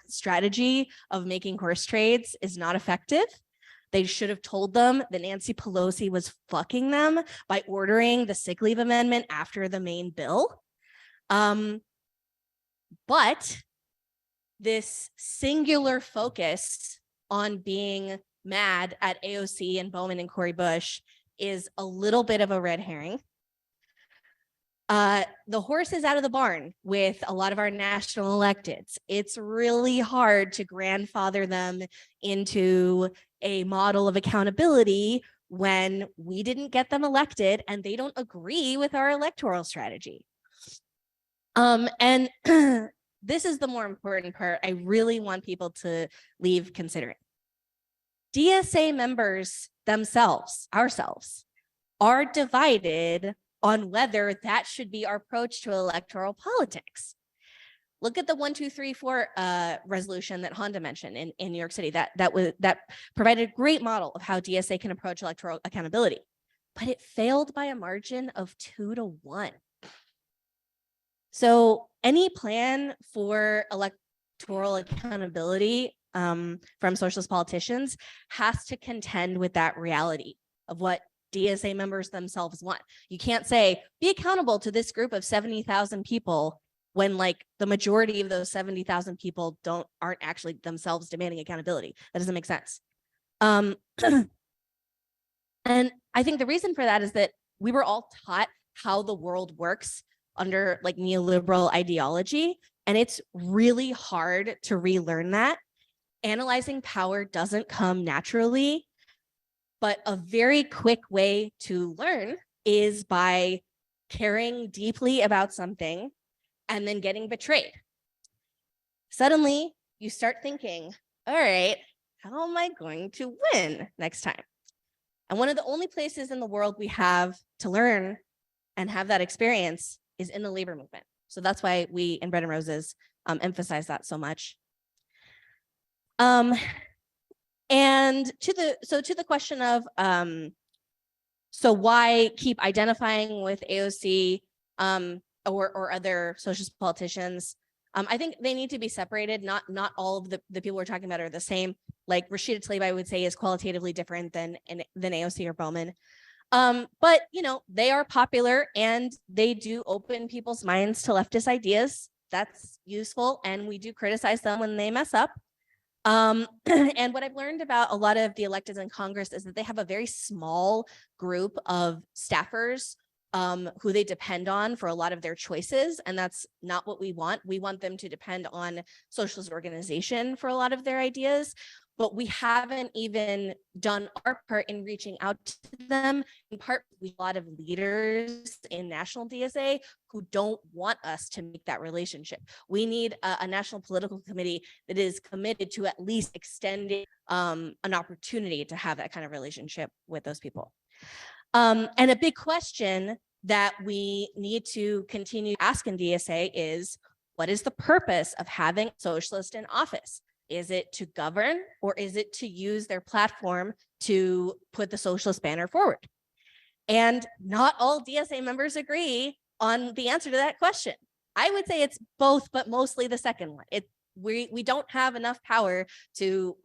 strategy of making horse trades is not effective. They should have told them that Nancy Pelosi was fucking them by ordering the sick leave amendment after the main bill. But this singular focus on being mad at AOC and Bowman and Cori Bush is a little bit of a red herring. The horse is out of the barn with a lot of our national electeds. It's really hard to grandfather them into a model of accountability when we didn't get them elected and they don't agree with our electoral strategy. And this is the more important part I really want people to leave considering. DSA members themselves, ourselves, are divided on whether that should be our approach to electoral politics. Look at the 1, 2, 3, 4 resolution that Honda mentioned in New York City. That provided a great model of how DSA can approach electoral accountability, but it failed by a margin of 2-1. So any plan for electoral accountability from socialist politicians has to contend with that reality of what DSA members themselves want. You can't say, be accountable to this group of 70,000 people when like the majority of those 70,000 people aren't actually themselves demanding accountability. That doesn't make sense. And I think the reason for that is that we were all taught how the world works under like neoliberal ideology, and it's really hard to relearn that. Analyzing power doesn't come naturally, but a very quick way to learn is by caring deeply about something and then getting betrayed. Suddenly, you start thinking, all right, how am I going to win next time? And one of the only places in the world we have to learn and have that experience is in the labor movement. So that's why we in Bread and Roses emphasize that so much. And to the question of, so why keep identifying with AOC or other socialist politicians? I think they need to be separated. Not all of the people we're talking about are the same. Like Rashida Tlaib, I would say, is qualitatively different than AOC or Bowman. But they are popular and they do open people's minds to leftist ideas. That's useful, and we do criticize them when they mess up. And what I've learned about a lot of the electeds in Congress is that they have a very small group of staffers who they depend on for a lot of their choices. And that's not what we want. We want them to depend on socialist organization for a lot of their ideas. But we haven't even done our part in reaching out to them. In part, we have a lot of leaders in national DSA who don't want us to make that relationship. We need a national political committee that is committed to at least extending an opportunity to have that kind of relationship with those people. And a big question that we need to continue to ask in DSA is, what is the purpose of having a socialist in office? Is it to govern, or is it to use their platform to put the socialist banner forward? And not all DSA members agree on the answer to that question. I would say it's both, but mostly the second one. We don't have enough power to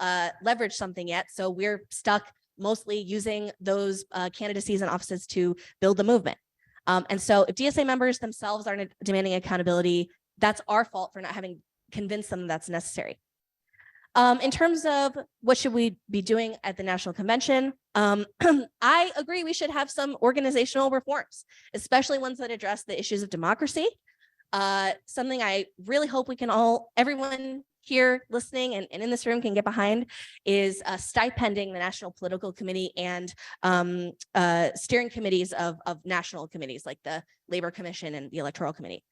leverage something yet, so we're stuck mostly using those candidacies and offices to build the movement. And so if DSA members themselves aren't demanding accountability, that's our fault for not having convinced them that's necessary. In terms of what should we be doing at the National Convention, I agree we should have some organizational reforms, especially ones that address the issues of democracy. Something I really hope we can everyone here listening and in this room can get behind is stipending the National Political Committee and steering committees of national committees like the Labor Commission and the Electoral Committee.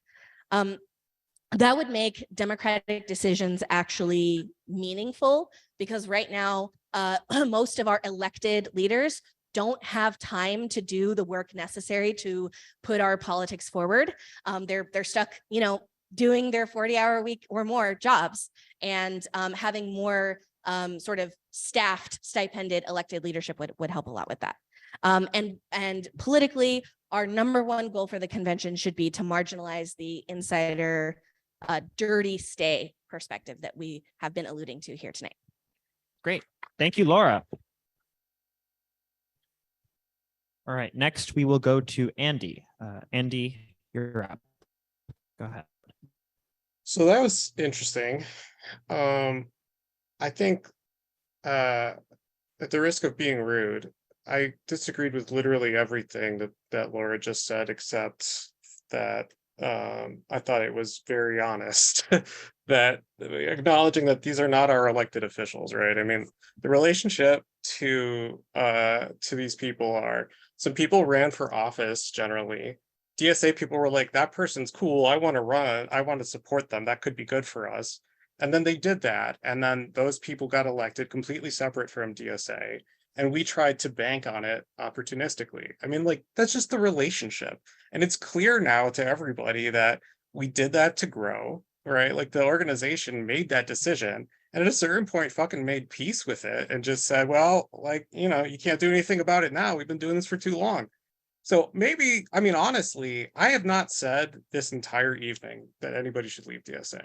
That would make democratic decisions actually meaningful, because right now, most of our elected leaders don't have time to do the work necessary to put our politics forward. They're stuck, doing their 40-hour week or more jobs, and having more sort of staffed, stipended, elected leadership would help a lot with that. And politically, our number one goal for the convention should be to marginalize the insider dirty stay perspective that we have been alluding to here tonight. Great. Thank you, Laura. All right, next we will go to Andy. Andy, you're up. Go ahead. So that was interesting. I think at the risk of being rude, I disagreed with literally everything that Laura just said, except that I thought it was very honest that acknowledging that these are not our elected officials, right? I mean, the relationship to these people are, some people ran for office generally. DSA people were like, that person's cool, I want to run, I want to support them, that could be good for us. And then they did that. And then those people got elected completely separate from DSA. And we tried to bank on it opportunistically. I mean, like, that's just the relationship. And it's clear now to everybody that we did that to grow, right? Like, the organization made that decision. And at a certain point, fucking made peace with it and just said, well, like, you know, you can't do anything about it now. We've been doing this for too long. So maybe, I mean, honestly, I have not said this entire evening that anybody should leave DSA.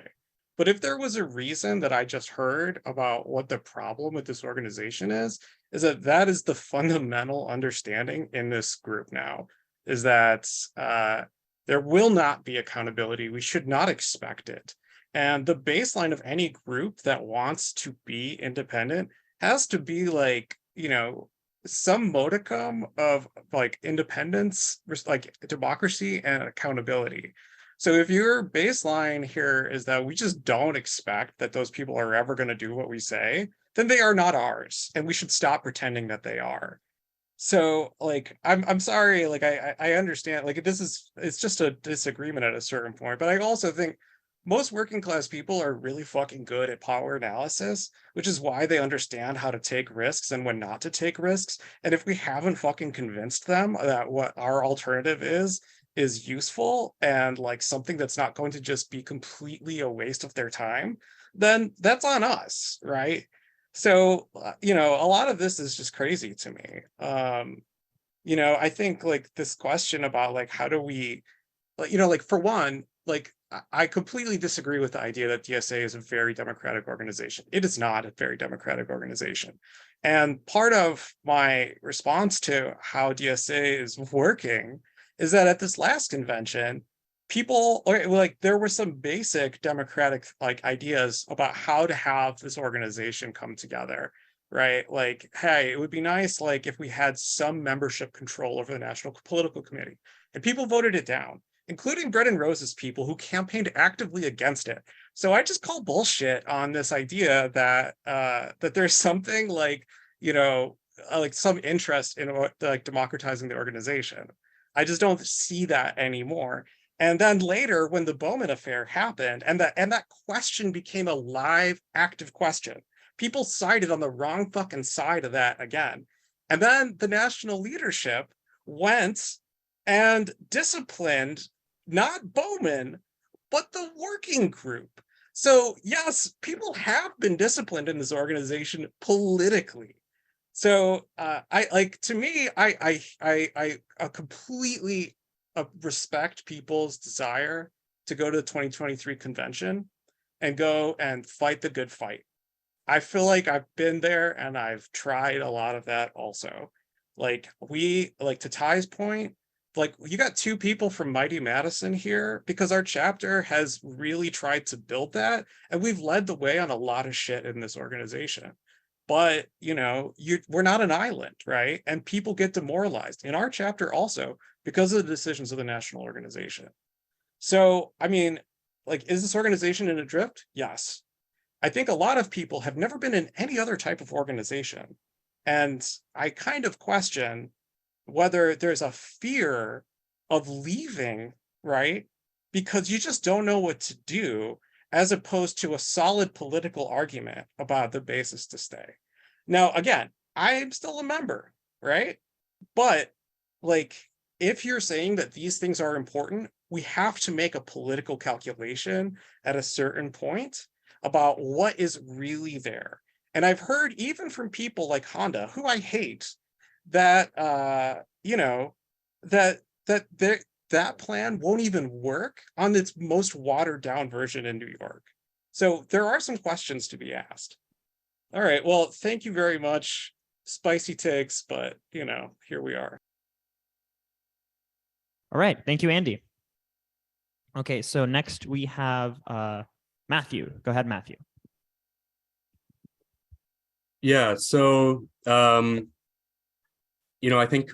But if there was a reason that I just heard about what the problem with this organization is that that is the fundamental understanding in this group now, is that there will not be accountability. We should not expect it. And the baseline of any group that wants to be independent has to be like, you know, some modicum of like independence, like democracy and accountability. So if your baseline here is that we just don't expect that those people are ever going to do what we say, then they are not ours, and we should stop pretending that they are. So like, I'm sorry, like I understand, like it's just a disagreement at a certain point, but I also think most working class people are really fucking good at power analysis, which is why they understand how to take risks and when not to take risks. And if we haven't fucking convinced them that what our alternative is useful and like something that's not going to just be completely a waste of their time, then that's on us, right? So, you know, a lot of this is just crazy to me. You know, I think like this question about like, how do we, like, you know, like for one, like I completely disagree with the idea that DSA is a very democratic organization. It is not a very democratic organization. And part of my response to how DSA is working is that at this last convention, people, like, there were some basic democratic like ideas about how to have this organization come together, right? Like, hey, it would be nice like if we had some membership control over the National Political Committee. And people voted it down, including Bread and Roses people who campaigned actively against it. So I just call bullshit on this idea that that there's something like, you know, like some interest in like democratizing the organization. I just don't see that anymore. And then later, when the Bowman affair happened, and that question became a live, active question, people sided on the wrong fucking side of that again. And then the national leadership went and disciplined not Bowman, but the working group. So yes, people have been disciplined in this organization politically. So I like, to me, I completely respect people's desire to go to the 2023 convention and go and fight the good fight. I feel like I've been there and I've tried a lot of that also. Like to Ty's point, like you got two people from Mighty Madison here because our chapter has really tried to build that, and we've led the way on a lot of shit in this organization. But you know, we're not an island, right? And people get demoralized in our chapter also because of the decisions of the national organization. So I mean, like, is this organization in a drift? Yes. I think a lot of people have never been in any other type of organization, and I kind of question whether there's a fear of leaving, right? Because you just don't know what to do, as opposed to a solid political argument about the basis to stay. Now, again, I'm still a member, right? But like, if you're saying that these things are important, we have to make a political calculation at a certain point about what is really there. And I've heard even from people like Honda, who I hate, that you know, that plan won't even work on its most watered down version in New York. So there are some questions to be asked. All right, well, thank you very much. Spicy takes, but you know, here we are. All right, thank you, Andy. Okay, so next we have Mathew. Go ahead, Mathew. Yeah, so you know, I think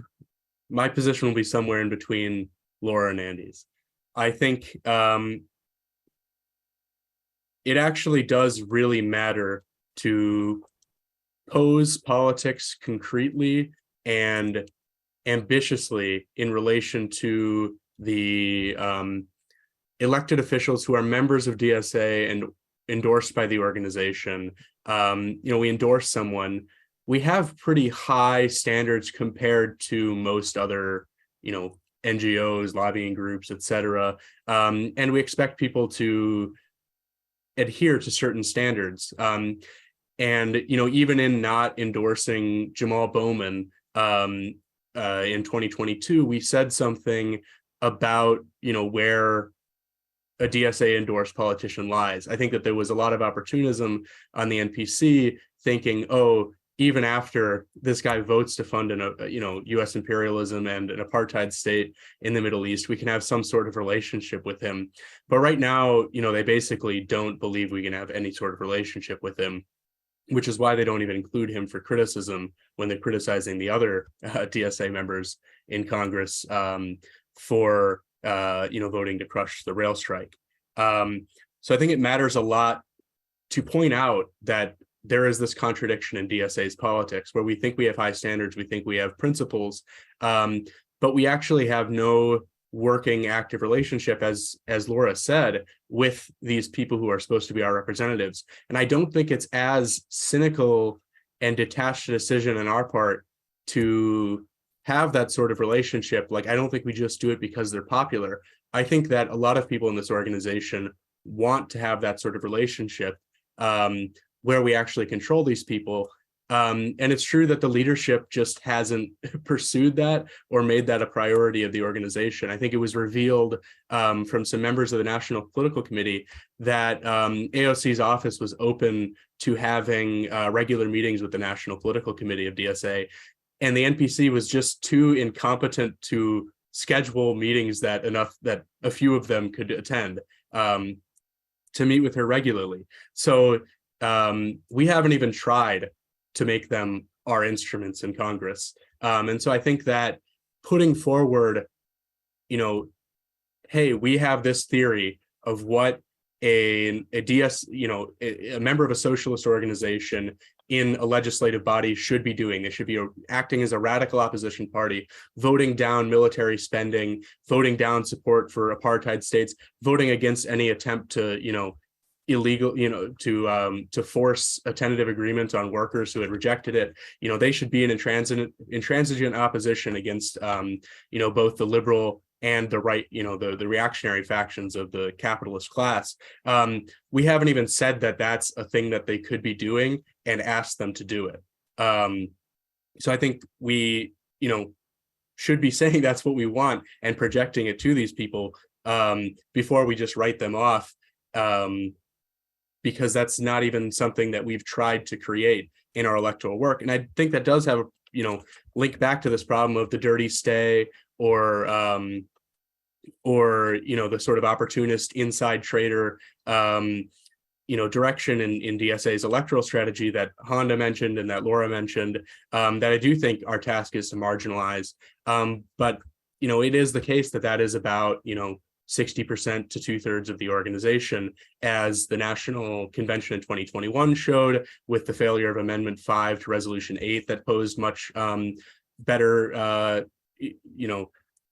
my position will be somewhere in between Laura and Andy's. I think it actually does really matter to pose politics concretely and ambitiously in relation to the elected officials who are members of DSA and endorsed by the organization. You know, we endorse someone, we have pretty high standards compared to most other, you know, NGOs, lobbying groups, et cetera. And we expect people to adhere to certain standards. And, you know, even in not endorsing Jamal Bowman in 2022, we said something about, you know, where a DSA endorsed politician lies. I think that there was a lot of opportunism on the NPC thinking, oh, even after this guy votes to fund an, you know, U.S. imperialism and an apartheid state in the Middle East, we can have some sort of relationship with him. But right now, you know, they basically don't believe we can have any sort of relationship with him, which is why they don't even include him for criticism when they're criticizing the other DSA members in Congress for you know, voting to crush the rail strike. So I think it matters a lot to point out that there is this contradiction in DSA's politics where we think we have high standards, we think we have principles, but we actually have no working active relationship, as Laura said, with these people who are supposed to be our representatives. And I don't think it's as cynical and detached a decision on our part to have that sort of relationship. Like, I don't think we just do it because they're popular. I think that a lot of people in this organization want to have that sort of relationship where we actually control these people. And it's true that the leadership just hasn't pursued that or made that a priority of the organization. I think it was revealed from some members of the National Political Committee that AOC's office was open to having regular meetings with the National Political Committee of DSA. And the NPC was just too incompetent to schedule meetings that a few of them could attend to meet with her regularly. So we haven't even tried to make them our instruments in Congress. And so I think that putting forward, you know, hey, we have this theory of what a member of a socialist organization in a legislative body should be doing. They should be acting as a radical opposition party, voting down military spending, voting down support for apartheid states, voting against any attempt to, you know, illegal, you know, to force a tentative agreement on workers who had rejected it. You know, they should be in intransigent opposition against, you know, both the liberal and the right, you know, the reactionary factions of the capitalist class. We haven't even said that that's a thing that they could be doing and asked them to do it. So I think we, you know, should be saying that's what we want and projecting it to these people before we just write them off, because that's not even something that we've tried to create in our electoral work. And I think that does have a, you know, link back to this problem of the dirty stay or you know, the sort of opportunist inside trader you know, direction in DSA's electoral strategy that Honda mentioned and that Laura mentioned, that I do think our task is to marginalize. But, you know, it is the case that is about, you know, 60% to 2/3 of the organization, as the National Convention in 2021 showed with the failure of Amendment 5 to Resolution 8 that posed much better, you know,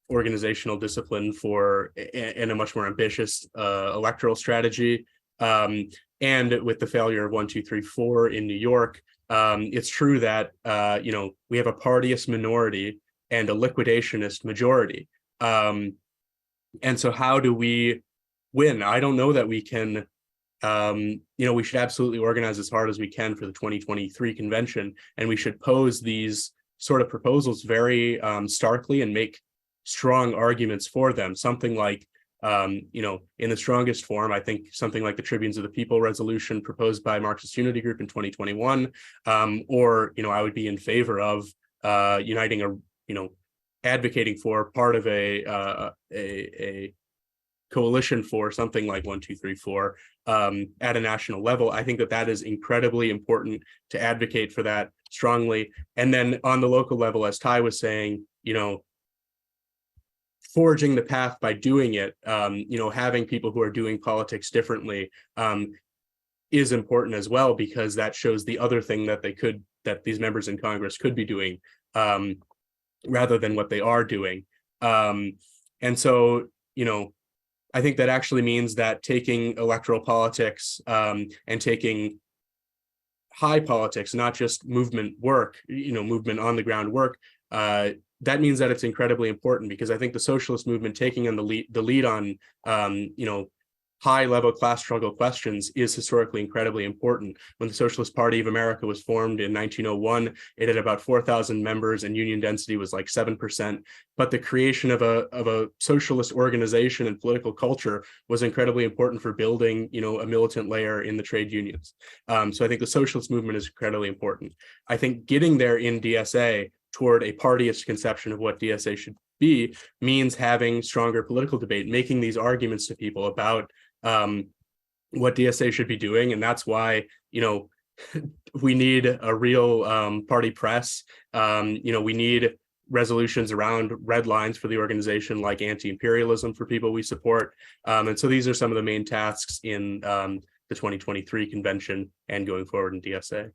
organizational discipline for and a much more ambitious electoral strategy. And with the failure of 1, 2, 3, 4 in New York, it's true that you know, we have a partyist minority and a liquidationist majority. And so how do we win? I don't know that we can we should absolutely organize as hard as we can for the 2023 convention, and we should pose these sort of proposals very starkly and make strong arguments for them. Something like, in the strongest form, I think something like the Tribunes of the People resolution proposed by Marxist Unity Group in 2021, or, I would be in favor of uniting advocating for part of a coalition for something like 1, 2, 3, 4 at a national level. I think that is incredibly important to advocate for that strongly. And then on the local level, as Ty was saying, forging the path by doing it, having people who are doing politics differently is important as well, because that shows the other thing that these members in Congress could be doing rather than what they are doing. And so, I think that actually means that taking electoral politics and taking high politics, not just movement work, movement on the ground work, that means that it's incredibly important, because I think the socialist movement taking on the lead on, high level class struggle questions is historically incredibly important. When the Socialist Party of America was formed in 1901, it had about 4,000 members and union density was like 7%. But the creation of a socialist organization and political culture was incredibly important for building, a militant layer in the trade unions. So I think the socialist movement is incredibly important. I think getting there in DSA toward a partyist conception of what DSA should be means having stronger political debate, making these arguments to people about what DSA should be doing. And that's why, we need a real party press. We need resolutions around red lines for the organization, like anti-imperialism for people we support. And so these are some of the main tasks in the 2023 convention and going forward in DSA.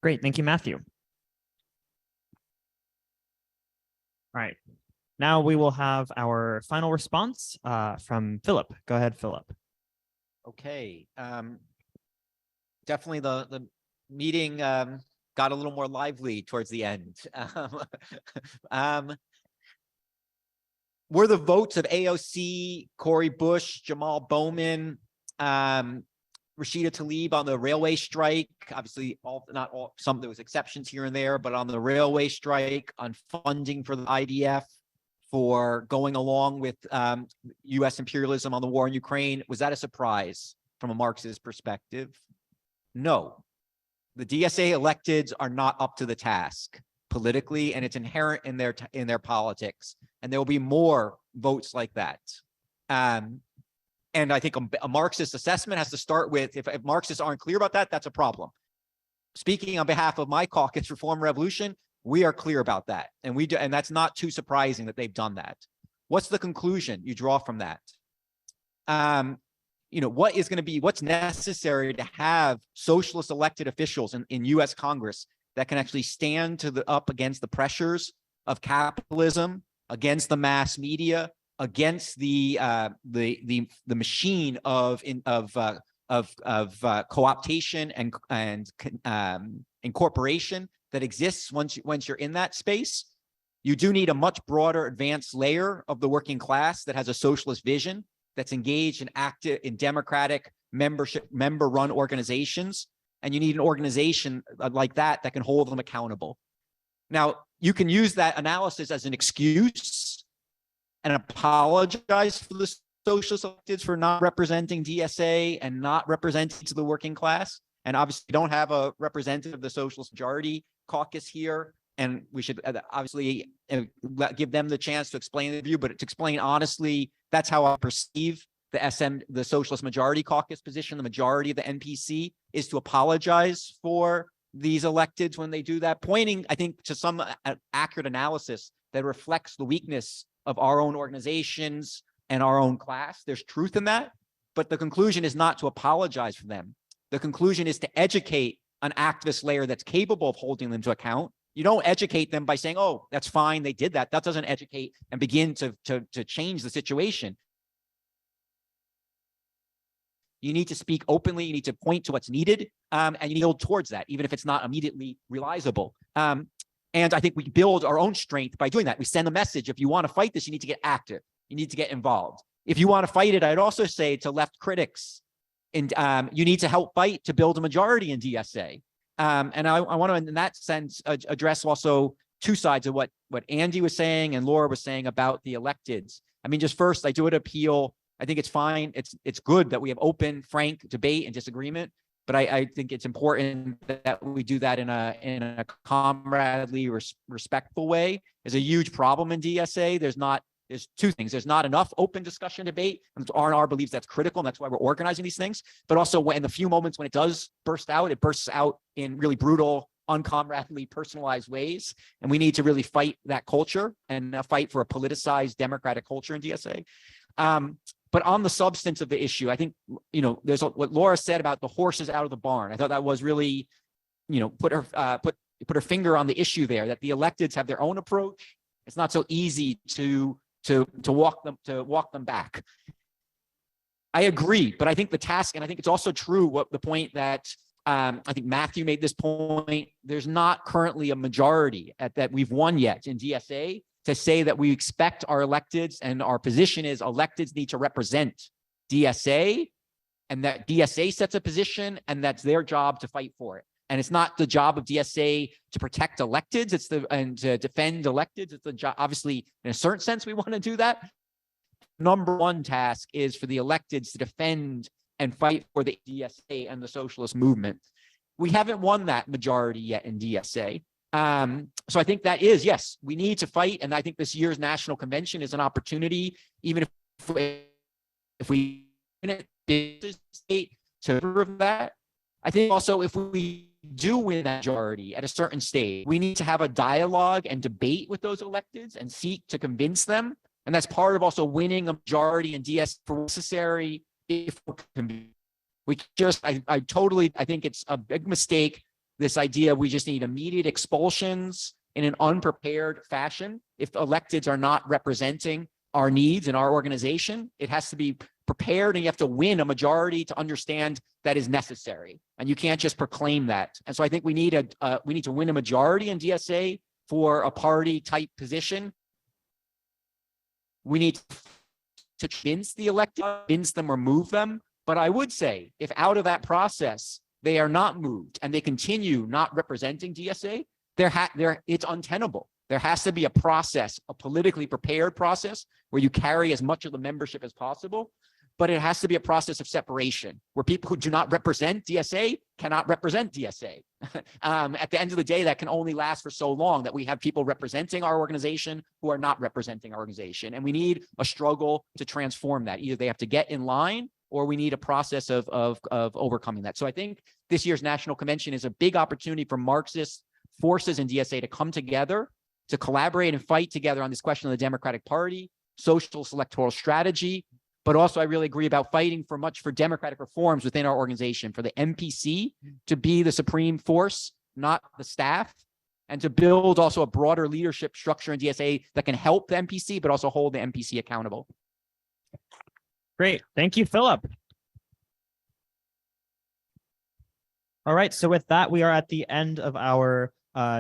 Great, thank you, Matthew. All right, now we will have our final response from Philip. Go ahead, Philip. Okay, definitely the meeting got a little more lively towards the end. Were the votes of AOC, Cori Bush, Jamal Bowman, Rashida Tlaib on the railway strike, obviously not all, there was exceptions here and there, but on the railway strike, on funding for the IDF, for going along with US imperialism on the war in Ukraine, was that a surprise from a Marxist perspective? No. The DSA electeds are not up to the task politically, and it's inherent in their politics, and there will be more votes like that. And I think a Marxist assessment has to start with, if Marxists aren't clear about that, that's a problem. Speaking on behalf of my caucus, Reform Revolution, we are clear about that. And and that's not too surprising that they've done that. What's the conclusion you draw from that? What's necessary to have socialist elected officials in US Congress that can actually stand up against the pressures of capitalism, against the mass media, against the machine of co-optation and incorporation that exists once you're in that space. You do need a much broader advanced layer of the working class that has a socialist vision, that's engaged and active in democratic member-run organizations, and you need an organization like that can hold them accountable. Now, you can use that analysis as an excuse and apologize for the socialist electeds for not representing DSA and not representing to the working class. And obviously, we don't have a representative of the socialist majority caucus here, and we should obviously give them the chance to explain the view. But to explain honestly, that's how I perceive the socialist majority caucus position. The majority of the NPC is to apologize for these electeds when they do that, pointing, I think, to some accurate analysis that reflects the weakness of our own organizations and our own class. There's truth in that, but the conclusion is not to apologize for them. The conclusion is to educate an activist layer that's capable of holding them to account. You don't educate them by saying, oh, that's fine, they did that. That doesn't educate and begin to change the situation. You need to speak openly, you need to point to what's needed, and you need to build towards that, even if it's not immediately realizable. And I think we build our own strength by doing that. We send a message: if you want to fight this, you need to get active. You need to get involved. If you want to fight it, I'd also say to left critics, and you need to help fight to build a majority in DSA. And I want to, in that sense, address also two sides of what Andy was saying and Laura was saying about the electeds. I mean, just first, I do would appeal. I think it's fine. It's good that we have open, frank debate and disagreement. But I think it's important that we do that in a comradely, respectful way. There's a huge problem in DSA. There's two things. There's not enough open discussion debate. And R&R believes that's critical, and that's why we're organizing these things. But also, in the few moments when it does burst out, it bursts out in really brutal, uncomradely, personalized ways. And we need to really fight that culture and fight for a politicized democratic culture in DSA. But on the substance of the issue, I think, there's what Laura said about the horses out of the barn. I thought that was really, put her finger on the issue there, that the electeds have their own approach. It's not so easy to walk them back. I agree, but I think the task, and I think it's also true the point that I think Mathew made this point, there's not currently a majority that we've won yet in DSA to say that we expect our electeds, and our position is electeds need to represent DSA, and that DSA sets a position, and that's their job to fight for it. And it's not the job of DSA to protect electeds, and to defend electeds. It's the job, obviously, in a certain sense, we want to do that. Number one task is for the electeds to defend and fight for the DSA and the socialist movement. We haven't won that majority yet in DSA. So I think that is, yes, we need to fight. And I think this year's national convention is an opportunity, even if we in it state to prove that. I think also if we do win that majority at a certain stage, we need to have a dialogue and debate with those electeds and seek to convince them. And that's part of also winning a majority in DS for necessary. If we just, I think it's a big mistake, this idea we just need immediate expulsions in an unprepared fashion. If electeds are not representing our needs in our organization, it has to be prepared, and you have to win a majority to understand that is necessary. And you can't just proclaim that. And so I think we need to win a majority in DSA for a party type position. We need to convince the elected, convince them or move them. But I would say if out of that process, they are not moved and they continue not representing DSA, it's untenable. There has to be a process, a politically prepared process where you carry as much of the membership as possible, but it has to be a process of separation where people who do not represent DSA cannot represent DSA. At the end of the day, that can only last for so long, that we have people representing our organization who are not representing our organization. And we need a struggle to transform that. Either they have to get in line, or we need a process of overcoming that. So I think this year's National Convention is a big opportunity for Marxist forces in DSA to come together, to collaborate and fight together on this question of the Democratic Party, socialist electoral strategy. But also I really agree about fighting for democratic reforms within our organization, for the MPC to be the supreme force, not the staff, and to build also a broader leadership structure in DSA that can help the MPC, but also hold the MPC accountable. Great. Thank you, Philip. All right. So with that, we are at the end of our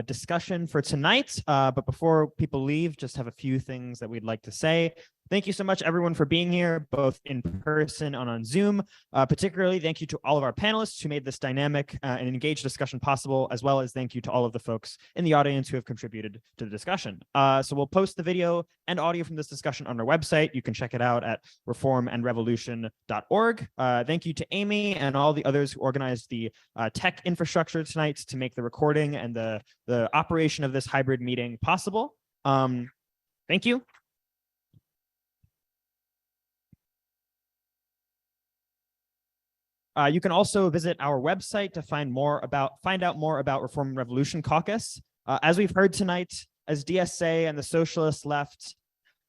discussion for tonight. But before people leave, just have a few things that we'd like to say. Thank you so much, everyone, for being here, both in person and on Zoom. Particularly, thank you to all of our panelists who made this dynamic and engaged discussion possible, as well as thank you to all of the folks in the audience who have contributed to the discussion. So we'll post the video and audio from this discussion on our website. You can check it out at reformandrevolution.org. Thank you to Amy and all the others who organized the tech infrastructure tonight to make the recording and the operation of this hybrid meeting possible. Thank you. You can also visit our website to find out more about Reform and Revolution Caucus. As we've heard tonight, as DSA and the socialist left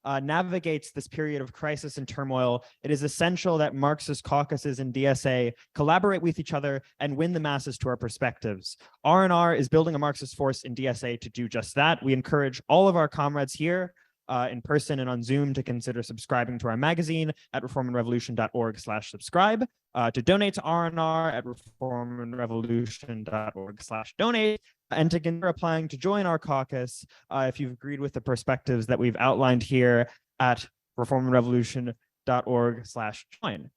navigates this period of crisis and turmoil, it is essential that Marxist caucuses and DSA collaborate with each other and win the masses to our perspectives. R&R is building a Marxist force in DSA to do just that. We encourage all of our comrades here in person and on Zoom to consider subscribing to our magazine at reformandrevolution.org/subscribe, to donate to R&R at reformandrevolution.org/donate, and to consider applying to join our caucus if you've agreed with the perspectives that we've outlined here at reformandrevolution.org. tempest.org/join.